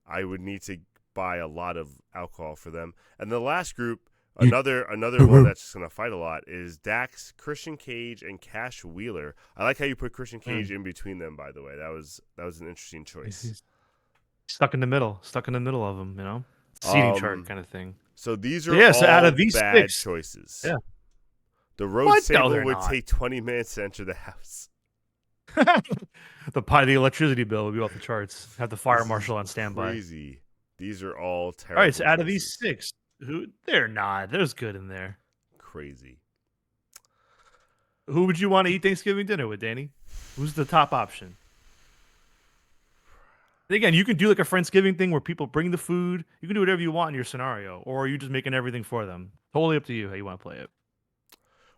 Speaker 1: I would need to buy a lot of alcohol for them. And the last group,
Speaker 2: Yeet.
Speaker 1: another one that's just gonna fight a lot is Dax, Christian Cage, and Cash Wheeler. I like how you put Christian Cage in between them. By the way, that was an interesting choice.
Speaker 2: He's stuck in the middle of them. Seating chart kind of thing.
Speaker 1: So these
Speaker 2: So
Speaker 1: are
Speaker 2: yeah,
Speaker 1: all
Speaker 2: so out of these
Speaker 1: bad
Speaker 2: 6,
Speaker 1: choices.
Speaker 2: yeah.
Speaker 1: The road
Speaker 2: What? No,
Speaker 1: stable
Speaker 2: they're
Speaker 1: would
Speaker 2: not.
Speaker 1: take 20 minutes to enter the house.
Speaker 2: the electricity bill would be off the charts. Have the fire
Speaker 1: This is
Speaker 2: marshal on standby.
Speaker 1: Crazy. These are all terrible.
Speaker 2: All right, so out of
Speaker 1: choices.
Speaker 2: these 6, they're not. There's good in there.
Speaker 1: Crazy.
Speaker 2: Who would you want to eat Thanksgiving dinner with, Danny? Who's the top option? And again, you can do like a Friendsgiving thing where people bring the food. You can do whatever you want in your scenario, or are you just making everything for them? Totally up to you how you want to play it.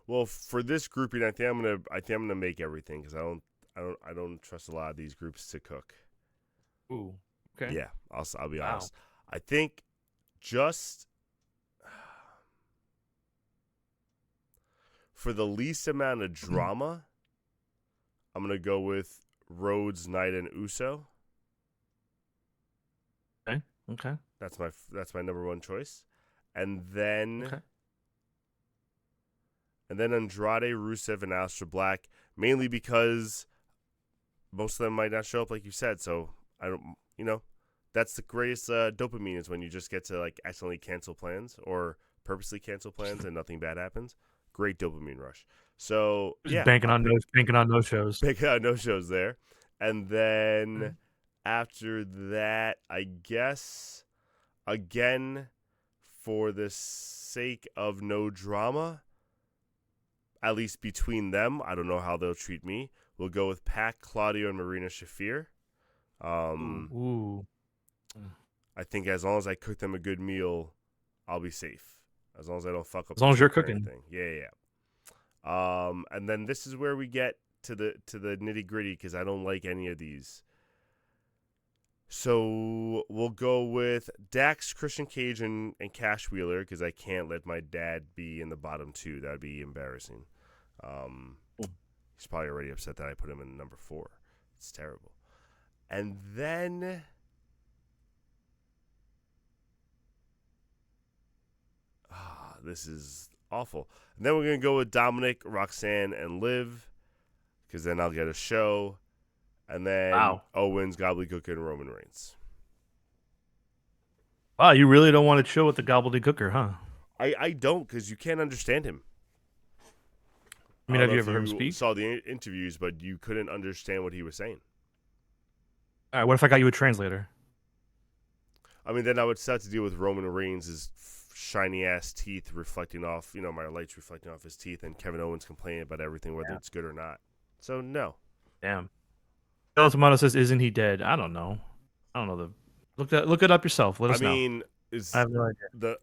Speaker 1: Well, for this grouping, I think I'm gonna make everything because I don't trust a lot of these groups to cook.
Speaker 2: Ooh, okay.
Speaker 1: Yeah, I'll be honest. I think just for the least amount of drama, I'm gonna go with Rhodes, Knight, and Uso.
Speaker 2: Okay.
Speaker 1: That's my number one choice, and then Andrade, Rusev, and Aleister Black, mainly because most of them might not show up, like you said. So I don't, that's the greatest dopamine is when you just get to like accidentally cancel plans or purposely cancel plans and nothing bad happens. Great dopamine rush. So
Speaker 2: Just banking on no shows.
Speaker 1: Banking on no shows there, and then after that, I guess again for the sake of no drama, at least between them, I don't know how they'll treat me. We'll go with Pac, Claudio, and Marina Shafir.
Speaker 2: Ooh.
Speaker 1: I think as long as I cook them a good meal, I'll be safe. As long as I don't fuck up.
Speaker 2: As long as you're cooking.
Speaker 1: Yeah. And then this is where we get to the nitty gritty because I don't like any of these. So we'll go with Dax, Christian Cage, and Cash Wheeler because I can't let my dad be in the bottom 2. That would be embarrassing. He's probably already upset that I put him in number 4. It's terrible. And then this is awful. And then we're going to go with Dominic, Roxanne, and Liv because then I'll get a show. And then Owens, Gobbledygook, and Roman Reigns.
Speaker 2: Wow, you really don't want to chill with the Gobbledygooker, huh?
Speaker 1: I don't because you can't understand him.
Speaker 2: I mean, have you ever heard him speak?
Speaker 1: Saw the interviews, but you couldn't understand what he was saying.
Speaker 2: All right, what if I got you a translator?
Speaker 1: I mean, then I would start to deal with Roman Reigns' shiny ass teeth reflecting off, my lights reflecting off his teeth, and Kevin Owens complaining about everything, whether it's good or not. So no.
Speaker 2: Damn. Killer Tomato says, "Isn't he dead?" I don't know. Look it up yourself. Let us know.
Speaker 1: I mean,
Speaker 2: I have no idea.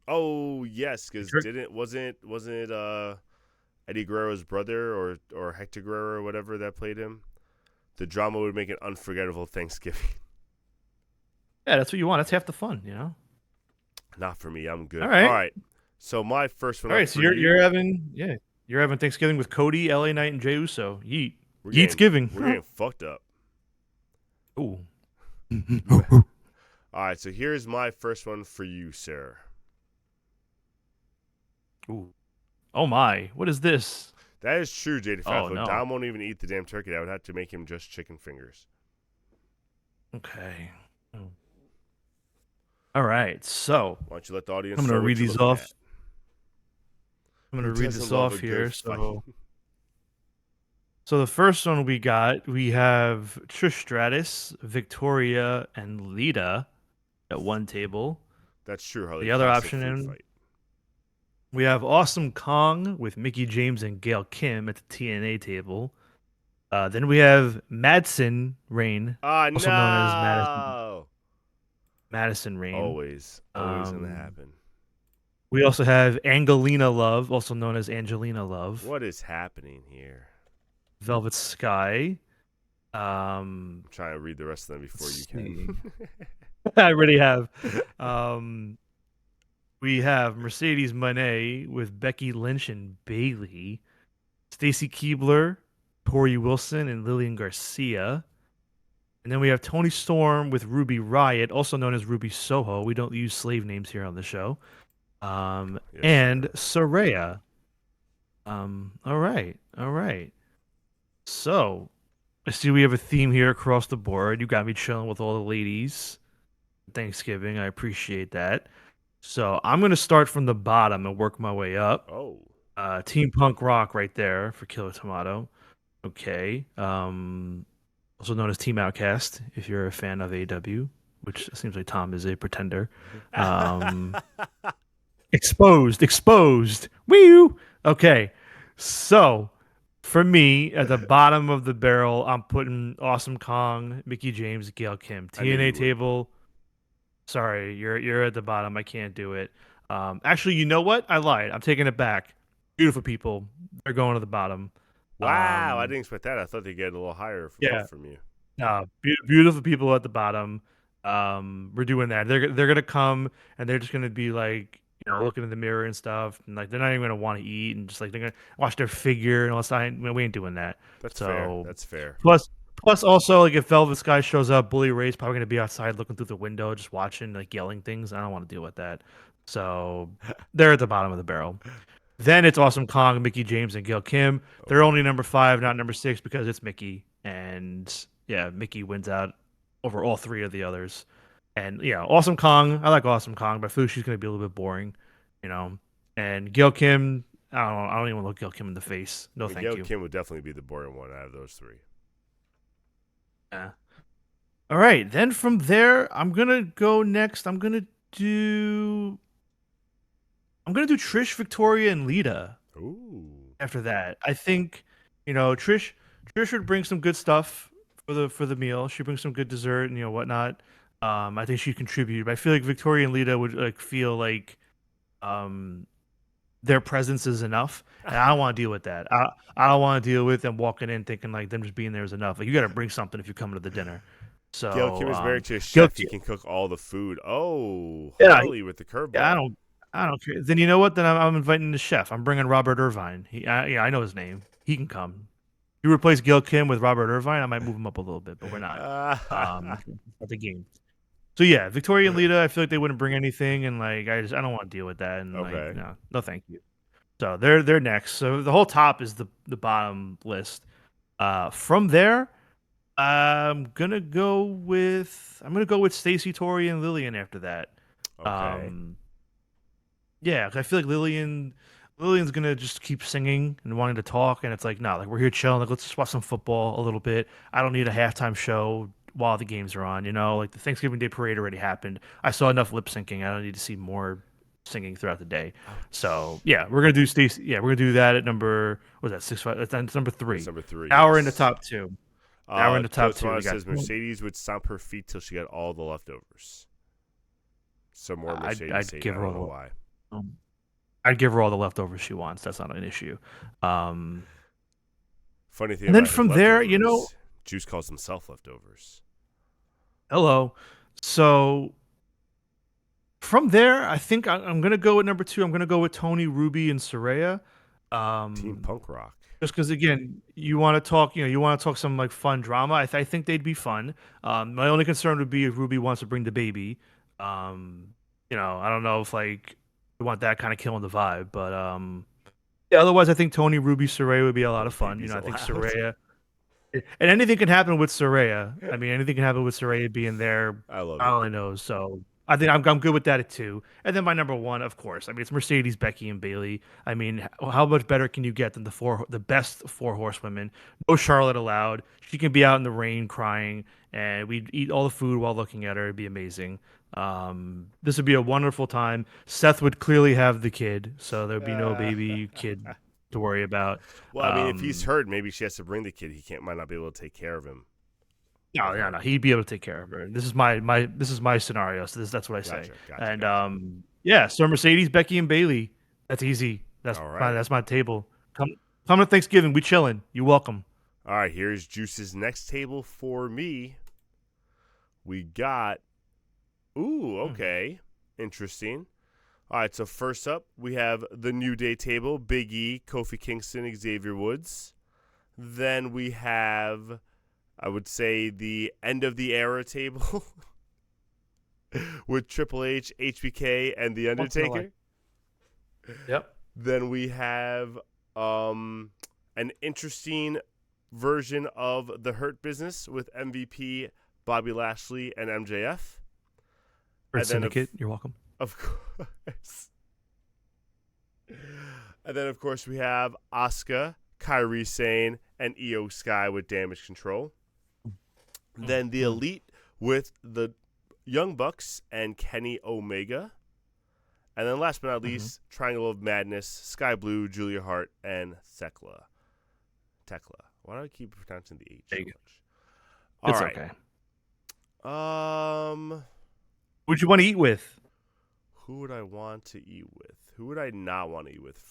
Speaker 1: Oh yes, because wasn't it Eddie Guerrero's brother or Hector Guerrero or whatever that played him? The drama would make an unforgettable Thanksgiving.
Speaker 2: Yeah, that's what you want. That's half the fun,
Speaker 1: Not for me. I'm good.
Speaker 2: All right.
Speaker 1: All right. So my first one.
Speaker 2: All right. So you're having Thanksgiving with Cody, LA Knight, and Jey Uso. Yeet. Yeet's giving.
Speaker 1: We're getting fucked up.
Speaker 2: Ooh.
Speaker 1: All right. So here's my first one for you, sir.
Speaker 2: Ooh. Oh my. What is this?
Speaker 1: That is true, Jada Falco.
Speaker 2: Oh, no.
Speaker 1: Dom won't even eat the damn turkey. I would have to make him just chicken fingers.
Speaker 2: Okay. All right. So
Speaker 1: why don't you let the audience?
Speaker 2: I'm going to read these off. I'm going to read this off here. So the first one we have Trish Stratus, Victoria, and Lita at one table.
Speaker 1: That's true, Harley.
Speaker 2: The other option we have Awesome Kong with Mickey James and Gail Kim at the TNA table. Then we have Madsen Rain,
Speaker 1: Oh
Speaker 2: also known as Madison Rain.
Speaker 1: always gonna
Speaker 2: Um,
Speaker 1: happen.
Speaker 2: we also have Angelina Love, also known as Angelina Love.
Speaker 1: What is happening here?
Speaker 2: Velvet Sky. Um,
Speaker 1: I'm trying to read the rest of them before you
Speaker 2: let's
Speaker 1: can.
Speaker 2: see. I already have. Um, we have Mercedes Monet with Becky Lynch and Bailey, Stacy Keebler, Tori Wilson, and Lillian Garcia. And then we have Tony Storm with Ruby Riot, also known as Ruby Soho. We don't use slave names here on the show.
Speaker 1: Yes,
Speaker 2: And
Speaker 1: sir.
Speaker 2: Soraya. All right, all right. So I see we have a theme here across the board. You got me chilling with all the ladies. Thanksgiving, I appreciate that. So I'm gonna start from the bottom and work my way up.
Speaker 1: Oh,
Speaker 2: Team Punk Rock right there for Killer Tomato. Okay. Also known as Team Outcast, if you're a fan of AW, which seems like Tom is a pretender. Um, exposed. Woo! Okay. So for me, at the bottom of the barrel, I'm putting Awesome Kong, Mickey James, Gail Kim.
Speaker 1: I knew
Speaker 2: TNA
Speaker 1: you would.
Speaker 2: table. Sorry, you're at the bottom. I can't do it. Actually, you know what? I lied. I'm taking it back. Beautiful people. They're going to the bottom.
Speaker 1: Wow, I
Speaker 2: Um,
Speaker 1: didn't expect that. I thought they'd get a little higher vote
Speaker 2: yeah.
Speaker 1: from you.
Speaker 2: Beautiful people at the bottom. We're doing that. They're gonna come and they're just gonna be like, looking in the mirror and stuff, and like they're not even gonna want to eat, and just like they're gonna watch their figure and all that stuff. We ain't doing that.
Speaker 1: That's fair.
Speaker 2: So
Speaker 1: That's fair.
Speaker 2: plus also like if Velvet Sky shows up, Bully Ray's probably gonna be outside looking through the window, just watching, like yelling things. I don't want to deal with that. So they're at the bottom of the barrel. Then it's Awesome Kong, Mickey James, and Gail Kim. They're
Speaker 1: Okay.
Speaker 2: only number 5, not number 6, because it's Mickey. And yeah, Mickey wins out over all three of the others. And yeah, Awesome Kong. I like Awesome Kong, but I feel like she's gonna be a little bit boring, you know. And Gail Kim, I don't know. I don't even look Gail Kim in the face.
Speaker 1: I
Speaker 2: No,
Speaker 1: mean,
Speaker 2: thank
Speaker 1: Gail
Speaker 2: you.
Speaker 1: Kim would definitely be the boring one out of those three.
Speaker 2: Yeah. All right. Then from there, I'm gonna go next. Do. I'm gonna do Trish, Victoria, and Lita.
Speaker 1: Ooh.
Speaker 2: After that. I think, Trish would bring some good stuff for the meal. She brings some good dessert and whatnot. I think she'd contribute. But I feel like Victoria and Lita would like feel like um their presence is enough, and I don't want to deal with that. I don't want to deal with them walking in thinking like them just being there is enough. Like you got to bring something if you come to the dinner.
Speaker 1: Gail
Speaker 2: So
Speaker 1: Kim is married to a
Speaker 2: Gil-
Speaker 1: chef. He can cook all the food. Oh,
Speaker 2: yeah,
Speaker 1: Harley with the
Speaker 2: yeah,
Speaker 1: curveball.
Speaker 2: I don't care. Then you know what? Then I'm inviting the chef. I'm bringing Robert Irvine. Yeah, I know his name. He can come. You replace Gil Kim with Robert Irvine, I might move him up a little bit, but we're not. At the game. So yeah, Victoria and Lita, I feel like they wouldn't bring anything, and like I don't want to deal with that, and like
Speaker 1: Okay.
Speaker 2: no, thank you. So they're next. So the whole top is the bottom list. From there, I'm gonna go with Stacy, Tori, and Lillian after that.
Speaker 1: Okay.
Speaker 2: Um, yeah, 'cause I feel like Lillian's gonna just keep singing and wanting to talk, and it's like, no, like we're here chilling. Like let's just watch some football a little bit. I don't need a halftime show while the games are on. Like the Thanksgiving Day parade already happened. I saw enough lip syncing. I don't need to see more singing throughout the day. So
Speaker 1: Ouch.
Speaker 2: yeah, we're gonna do Stacey. Yeah, we're gonna do that at number what was that 6 5? That's number
Speaker 1: That's
Speaker 2: 3.
Speaker 1: number three.
Speaker 2: Now we're in the
Speaker 1: Yes.
Speaker 2: top two. Now we're in the top two.
Speaker 1: Toasmana
Speaker 2: We got.
Speaker 1: says Mercedes would stomp her feet till she got all the leftovers. Some more Mercedes
Speaker 2: I'd
Speaker 1: hate.
Speaker 2: give
Speaker 1: I
Speaker 2: her
Speaker 1: don't know
Speaker 2: all
Speaker 1: why.
Speaker 2: the. I'd give her all the leftovers she wants. That's not an issue.
Speaker 1: Funny thing
Speaker 2: And then
Speaker 1: about his
Speaker 2: from there,
Speaker 1: leftovers, Juice calls himself leftovers.
Speaker 2: hello. So from there, I think I'm gonna go with number 2. I'm gonna go with Tony, Ruby, and Soraya.
Speaker 1: Team
Speaker 2: Um,
Speaker 1: Punk Rock.
Speaker 2: just because again, you want to talk, you want to talk some like fun drama. I think they'd be fun. My only concern would be if Ruby wants to bring the baby. I don't know if like we want that kind of killing the vibe, but yeah. Otherwise, I think Tony, Ruby, Soraya would be a lot
Speaker 1: The
Speaker 2: of fun.
Speaker 1: baby's
Speaker 2: I think
Speaker 1: allowed.
Speaker 2: Soraya, and anything can happen with Soraya. I mean, anything can happen with Soraya being there.
Speaker 1: I love
Speaker 2: God
Speaker 1: it.
Speaker 2: only knows. So I think I'm good with that at 2. And then my number 1, of course. I mean, it's Mercedes, Becky, and Bailey. I mean, how much better can you get than the best 4 horsewomen? No Charlotte allowed. She can be out in the rain crying, and we'd eat all the food while looking at her. It'd be amazing. This would be a wonderful time. Seth would clearly have the kid, so there'd be no baby kid to worry about.
Speaker 1: Well, I mean, if he's hurt, maybe she has to bring the kid. He might not be able to take care of him.
Speaker 2: No. He'd be able to take care of her. This is my scenario. So that's what I say.
Speaker 1: Gotcha.
Speaker 2: Yeah. So Mercedes, Becky, and Bailey. That's easy. That's
Speaker 1: All
Speaker 2: fine.
Speaker 1: right.
Speaker 2: That's my table. Come to Thanksgiving. We chilling. You're welcome.
Speaker 1: All right. Here's Juice's next table for me. We got. Ooh. Okay. Interesting. All right. So first up, we have the New Day table: Big E, Kofi Kingston, Xavier Woods. Then we have, I would say, the end of the era table with Triple H, HBK, and The Undertaker.
Speaker 2: Yep.
Speaker 1: Then we have an interesting version of the Hurt Business with MVP, Bobby Lashley, and MJF.
Speaker 2: Hurt Syndicate, you're welcome.
Speaker 1: Of course. And then, of course, we have Asuka, Kairi Sane, and Io Sky with Damage Control. Then the Elite with the Young Bucks and Kenny Omega. And then last but not least, Triangle of Madness, Sky Blue, Julia Hart, and Tekla. Why do I keep pronouncing the H so much?
Speaker 2: It's
Speaker 1: okay.
Speaker 2: Who'd you want to eat with?
Speaker 1: Who would I want to eat with? Who would I not want to eat with first?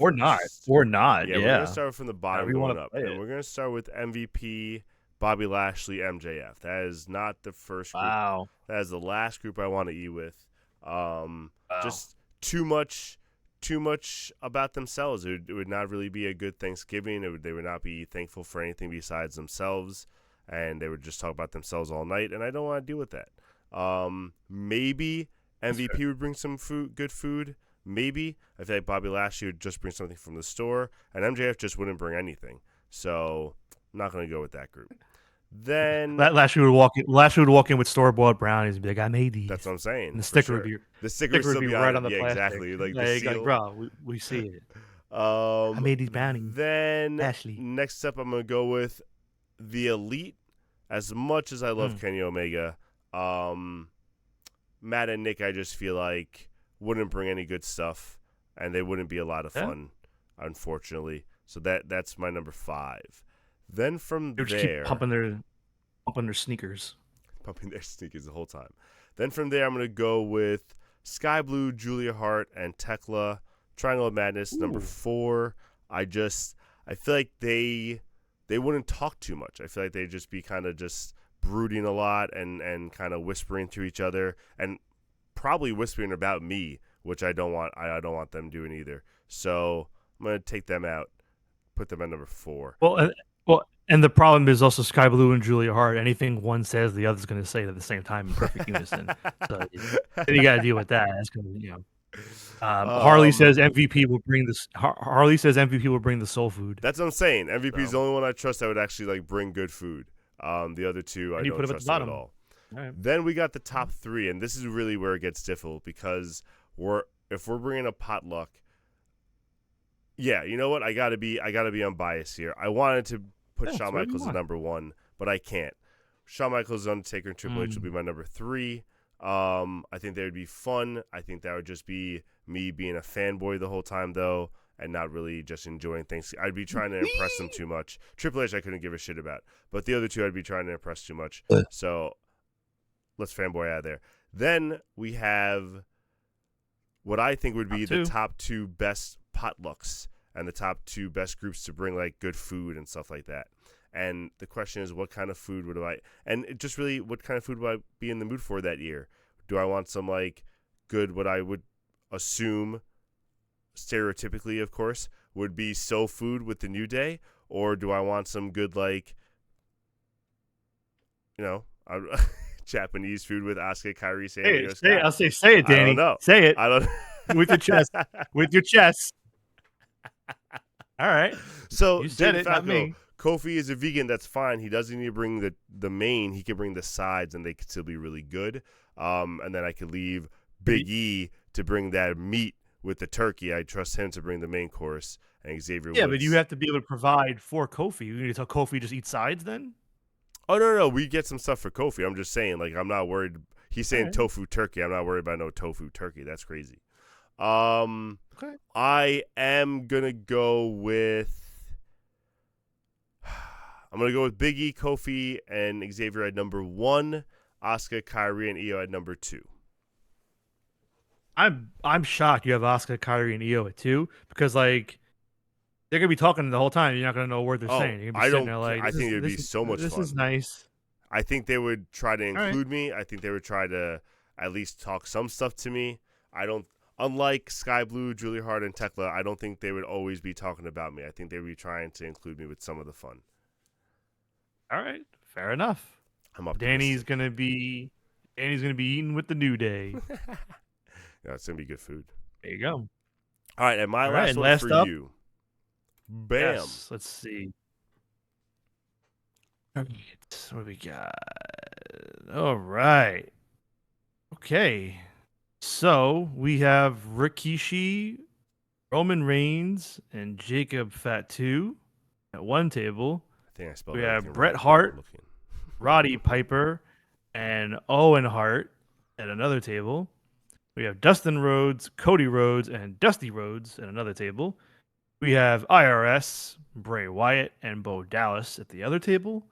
Speaker 2: Or not. Yeah,
Speaker 1: we're going to start from the bottom going up. And we're going to start with MVP, Bobby Lashley, MJF. That is not the first group.
Speaker 2: Wow.
Speaker 1: That is the last group I want to eat with. Just too much about themselves. It would not really be a good Thanksgiving. They would not be thankful for anything besides themselves, and they would just talk about themselves all night, and I don't want to deal with that. Maybe MVP would bring some good food. Maybe. I feel like Bobby Lashley would just bring something from the store, and MJF just wouldn't bring anything. So I'm not going to go with that group. Then
Speaker 2: Lashley would walk in with store-bought brownies and be like, "I made these."
Speaker 1: That's what I'm saying.
Speaker 2: And the sticker would be
Speaker 1: right
Speaker 2: on the plastic.
Speaker 1: Exactly. Like the seal.
Speaker 2: Like, bro, we see it. I made these brownies.
Speaker 1: Then
Speaker 2: Ashley.
Speaker 1: Next up, I'm going to go with the Elite. As much as I love Kenny Omega, Matt and Nick, I just feel like wouldn't bring any good stuff, and they wouldn't be a lot of fun, unfortunately. So that's my number 5. Then from
Speaker 2: they would just keep pumping their sneakers.
Speaker 1: Pumping their sneakers the whole time. Then from there, I'm going to go with Sky Blue, Julia Hart, and Tekla. Triangle of Madness, number 4. I feel like they wouldn't talk too much. I feel like they'd just be kind of just brooding a lot and kind of whispering to each other and probably whispering about me, which I don't want. I don't want them doing either. So I'm going to take them out, put them at number 4.
Speaker 2: And the problem is also Sky Blue and Julia Hart. Anything one says, the other's going to say it at the same time in perfect unison. So you got to deal with that. That's going to, Harley says MVP will bring this. Harley says MVP will bring the soul food.
Speaker 1: That's what I'm saying. MVP is the only one I trust that would actually bring good food. The other two I don't trust at all.
Speaker 2: Right.
Speaker 1: Then we got the top 3, and this is really where it gets difficult because if we're bringing a potluck. Yeah, you know what? I gotta be unbiased here. I wanted to put Shawn Michaels at number 1, but I can't. Shawn Michaels, Undertaker, and Triple H would be my number 3. I think they would be fun. I think that would just be me being a fanboy the whole time, though, and not really just enjoying things. I'd be trying to impress them too much. Triple H I couldn't give a shit about, but the other two I'd be trying to impress too much. So let's fanboy out of there. Then we have what I think would be the top 2 best potlucks and the top 2 best groups to bring like good food and stuff like that. And the question is, what kind of food would I? And it just really, what kind of food would I be in the mood for that year? Do I want some like good? What I would assume, stereotypically, of course, would be soul food with the New Day, or do I want some good like, Japanese food with Asuka, Kairi, Sane?
Speaker 2: I'll say it, Danny.
Speaker 1: I don't know.
Speaker 2: Say it.
Speaker 1: I don't
Speaker 2: with your chest. With your chest. All right.
Speaker 1: So
Speaker 2: you said it, not me.
Speaker 1: Kofi is a vegan. That's fine. He doesn't need to bring the main. He can bring the sides, and they could still be really good. And then I could leave Big E to bring that meat with the turkey. I trust him to bring the main course. And Xavier Woods.
Speaker 2: But you have to be able to provide for Kofi. You need to tell Kofi just eat sides then?
Speaker 1: Oh, no. We get some stuff for Kofi. I'm just saying, like, I'm not worried. He's saying tofu turkey. I'm not worried about no tofu turkey. That's crazy.
Speaker 2: Okay.
Speaker 1: I am gonna go with. I'm gonna go with Big E, Kofi, and Xavier at number 1. Asuka, Kyrie, and Io at number 2.
Speaker 2: I'm shocked you have Asuka, Kyrie, and Io at 2 because like they're gonna be talking the whole time. You're not gonna know what they're
Speaker 1: Oh,
Speaker 2: saying. You're gonna be
Speaker 1: I
Speaker 2: sitting
Speaker 1: don't.
Speaker 2: there like
Speaker 1: I think it would be so much
Speaker 2: this
Speaker 1: fun.
Speaker 2: is nice.
Speaker 1: I think they would try to
Speaker 2: All right.
Speaker 1: include me. I think they would try to at least talk some stuff to me. I don't. Unlike Sky Blue, Julia Hart, and Tekla, I don't think they would always be talking about me. I think they would be trying to include me with some of the fun.
Speaker 2: All right. Fair enough.
Speaker 1: I'm optimistic.
Speaker 2: Danny's gonna be eating with the New Day.
Speaker 1: Yeah, it's gonna be good food.
Speaker 2: There you go.
Speaker 1: All right, and my
Speaker 2: All
Speaker 1: last
Speaker 2: right,
Speaker 1: one
Speaker 2: last
Speaker 1: for
Speaker 2: up.
Speaker 1: you. Bam.
Speaker 2: Yes. Let's see. All right. What do we got? All right. Okay. So we have Rikishi, Roman Reigns, and Jacob Fatu at one table.
Speaker 1: I think I spelled
Speaker 2: We have
Speaker 1: everything
Speaker 2: Bret
Speaker 1: right.
Speaker 2: Hart,
Speaker 1: Looking.
Speaker 2: Roddy Piper, and Owen Hart at another table. We have Dustin Rhodes, Cody Rhodes, and Dusty Rhodes at another table. We have IRS, Bray Wyatt, and Bo Dallas at the other table.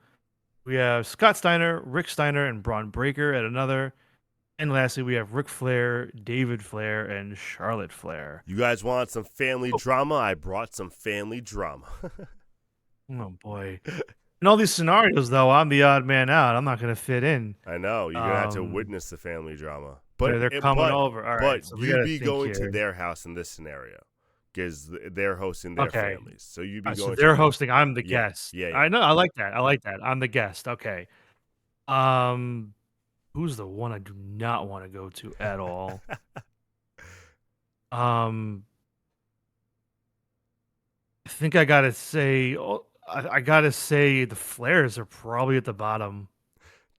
Speaker 2: We have Scott Steiner, Rick Steiner, and Braun Breaker at another. And lastly, we have Ric Flair, David Flair, and Charlotte Flair.
Speaker 1: You guys want some family drama? I brought some family drama.
Speaker 2: Oh, boy. In all these scenarios, though, I'm the odd man out. I'm not going to fit in.
Speaker 1: I know. You're going to have to witness the family drama. But
Speaker 2: they're coming over. All right.
Speaker 1: But
Speaker 2: So we
Speaker 1: you'd
Speaker 2: gotta
Speaker 1: be
Speaker 2: think
Speaker 1: going
Speaker 2: here.
Speaker 1: to their house in this scenario because they're hosting their
Speaker 2: Okay.
Speaker 1: families. So you'd be
Speaker 2: So
Speaker 1: going
Speaker 2: they're
Speaker 1: to
Speaker 2: hosting. I'm the
Speaker 1: Yeah,
Speaker 2: guest.
Speaker 1: yeah.
Speaker 2: I know. I like that. I'm the guest. Okay. Who's the one I do not want to go to at all? I think I gotta say, I gotta say the Flares are probably at the bottom.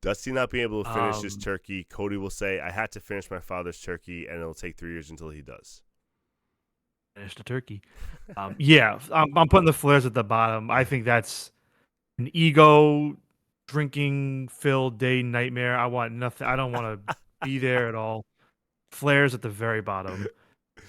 Speaker 1: Dusty not being able to finish his
Speaker 2: Um,
Speaker 1: turkey, Cody will say, I had to finish my father's turkey, and it'll take 3 years until he does.
Speaker 2: Finish the turkey. Yeah, I'm putting the Flares at the bottom. I think that's an ego drinking filled day nightmare. I want nothing. I don't want to be there at all. Flares at the very bottom.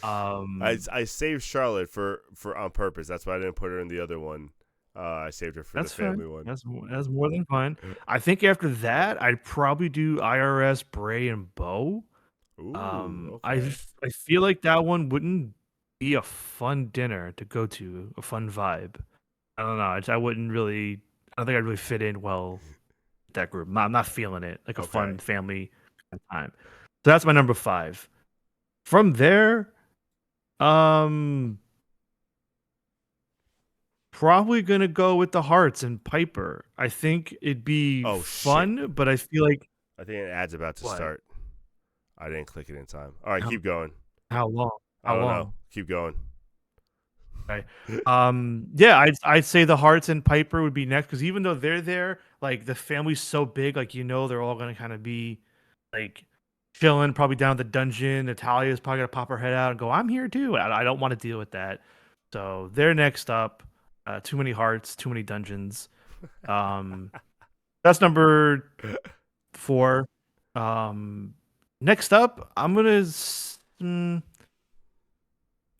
Speaker 1: I saved Charlotte for on purpose. That's why I didn't put her in the other one. I saved her for the family one.
Speaker 2: That's more than fine. I think after that, I'd probably do IRS, Bray, and Bo.
Speaker 1: Ooh,
Speaker 2: I
Speaker 1: okay.
Speaker 2: I feel like that one wouldn't be a fun dinner to go to, a fun vibe. I don't know. I wouldn't really. I don't think I'd really fit in well with that group. I'm not feeling it like a fun
Speaker 1: Okay.
Speaker 2: family time. So that's my number 5. From there, probably gonna go with the Hearts and Piper. I think it'd be fun, but I feel like
Speaker 1: I think an ad's about to
Speaker 2: What?
Speaker 1: start. I didn't click it in time. All right,
Speaker 2: How-
Speaker 1: keep going.
Speaker 2: how long?
Speaker 1: I
Speaker 2: How
Speaker 1: don't
Speaker 2: long?
Speaker 1: know. Keep going.
Speaker 2: Right. Yeah, I'd say the Hearts and Piper would be next because even though they're there, like the family's so big, like they're all gonna kind of be like chilling, probably down at the dungeon. Natalia's probably gonna pop her head out and go, "I'm here too." I don't want to deal with that, so they're next up. Too many hearts, too many dungeons. That's number 4. Next up, I'm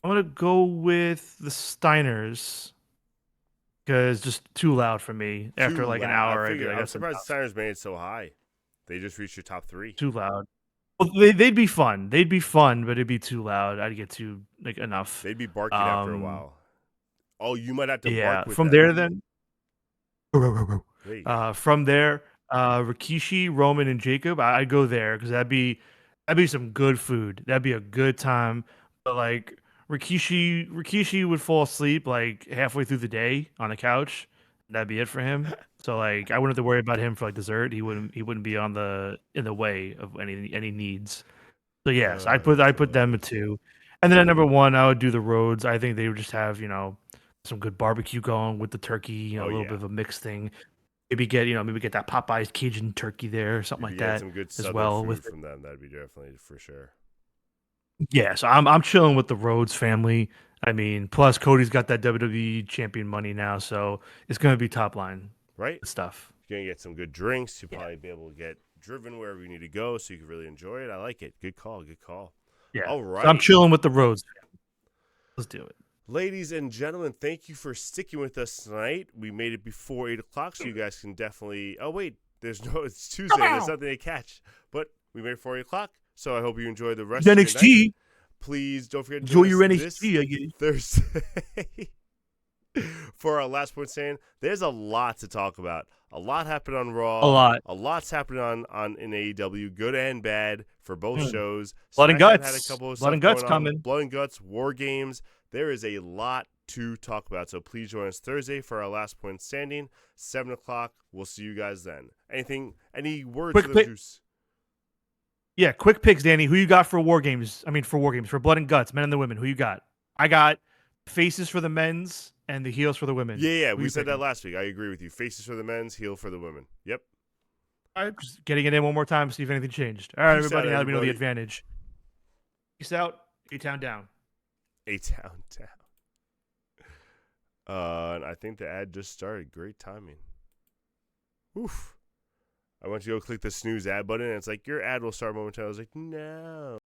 Speaker 2: gonna go with the Steiners because just too loud for me. After
Speaker 1: Too
Speaker 2: like an
Speaker 1: loud.
Speaker 2: hour, I'd be like,
Speaker 1: I'm
Speaker 2: that's
Speaker 1: surprised
Speaker 2: enough.
Speaker 1: the Steiners made it so high. They just reached your top 3.
Speaker 2: Too loud. Well, they'd be fun. They'd be fun, but it'd be too loud. I'd get too like enough.
Speaker 1: They'd be barking after a while. Oh, you might have to
Speaker 2: Yeah.
Speaker 1: bark with
Speaker 2: From
Speaker 1: them.
Speaker 2: there, then.
Speaker 1: There you go.
Speaker 2: From there, Rikishi, Roman, and Jacob. I'd go there because that'd be some good food. That'd be a good time. But like Rikishi would fall asleep like halfway through the day on the couch. That'd be it for him. So like I wouldn't have to worry about him for like dessert. He wouldn't be in the way of any needs. So yes, I'd put them at 2. And then at number 1, I would do the Rhodes. I think they would just have, some good barbecue going with the turkey, a little bit of a mixed thing. Maybe get that Popeyes Cajun turkey there, something like that
Speaker 1: Some good
Speaker 2: as
Speaker 1: Southern
Speaker 2: well
Speaker 1: food
Speaker 2: with
Speaker 1: from them. That'd be definitely for sure.
Speaker 2: Yeah, so I'm chilling with the Rhodes family. I mean, plus Cody's got that WWE champion money now, so it's gonna be top line
Speaker 1: Right?
Speaker 2: stuff.
Speaker 1: You're going to get some good drinks. You'll probably be able to get driven wherever you need to go so you can really enjoy it. I like it. Good call. Good call.
Speaker 2: Yeah.
Speaker 1: All
Speaker 2: So I'm
Speaker 1: right.
Speaker 2: chilling with the Rhodes. Let's do it.
Speaker 1: Ladies and gentlemen, thank you for sticking with us tonight. We made it before 8 o'clock, so you guys can definitely. Oh, wait. It's Tuesday. There's nothing to catch. But we made it before 8 o'clock, so I hope you enjoy the rest of your night.
Speaker 2: NXT.
Speaker 1: Please don't forget to
Speaker 2: Enjoy
Speaker 1: join
Speaker 2: your
Speaker 1: us
Speaker 2: NXT, I guess.
Speaker 1: this Thursday for our last point stand. There's a lot to talk about. A lot happened on Raw.
Speaker 2: A lot.
Speaker 1: A lot's happened on in AEW, good and bad for both shows.
Speaker 2: Blood and
Speaker 1: SmackDown
Speaker 2: guts.
Speaker 1: had a couple of
Speaker 2: Blood and
Speaker 1: stuff
Speaker 2: guts
Speaker 1: going on.
Speaker 2: coming.
Speaker 1: Blood and guts, War Games. There is a lot to talk about. So please join us Thursday for our last point standing, 7 o'clock. We'll see you guys then. Any words for the juice?
Speaker 2: Yeah, quick picks, Danny. Who you got for War Games? For Blood and Guts, men and the women. Who you got? I got faces for the men's and the heels for the women.
Speaker 1: Yeah. We said that last week. I agree with you. Faces for the men's, heel for the women. Yep.
Speaker 2: All right, just getting it in one more time, see if anything changed. All right, everybody, now that we know the advantage. Peace out. A-Town down.
Speaker 1: A-Town down. And I think the ad just started. Great timing. Oof. I went to go click the snooze ad button, and it's like, your ad will start momentarily. I was like, no.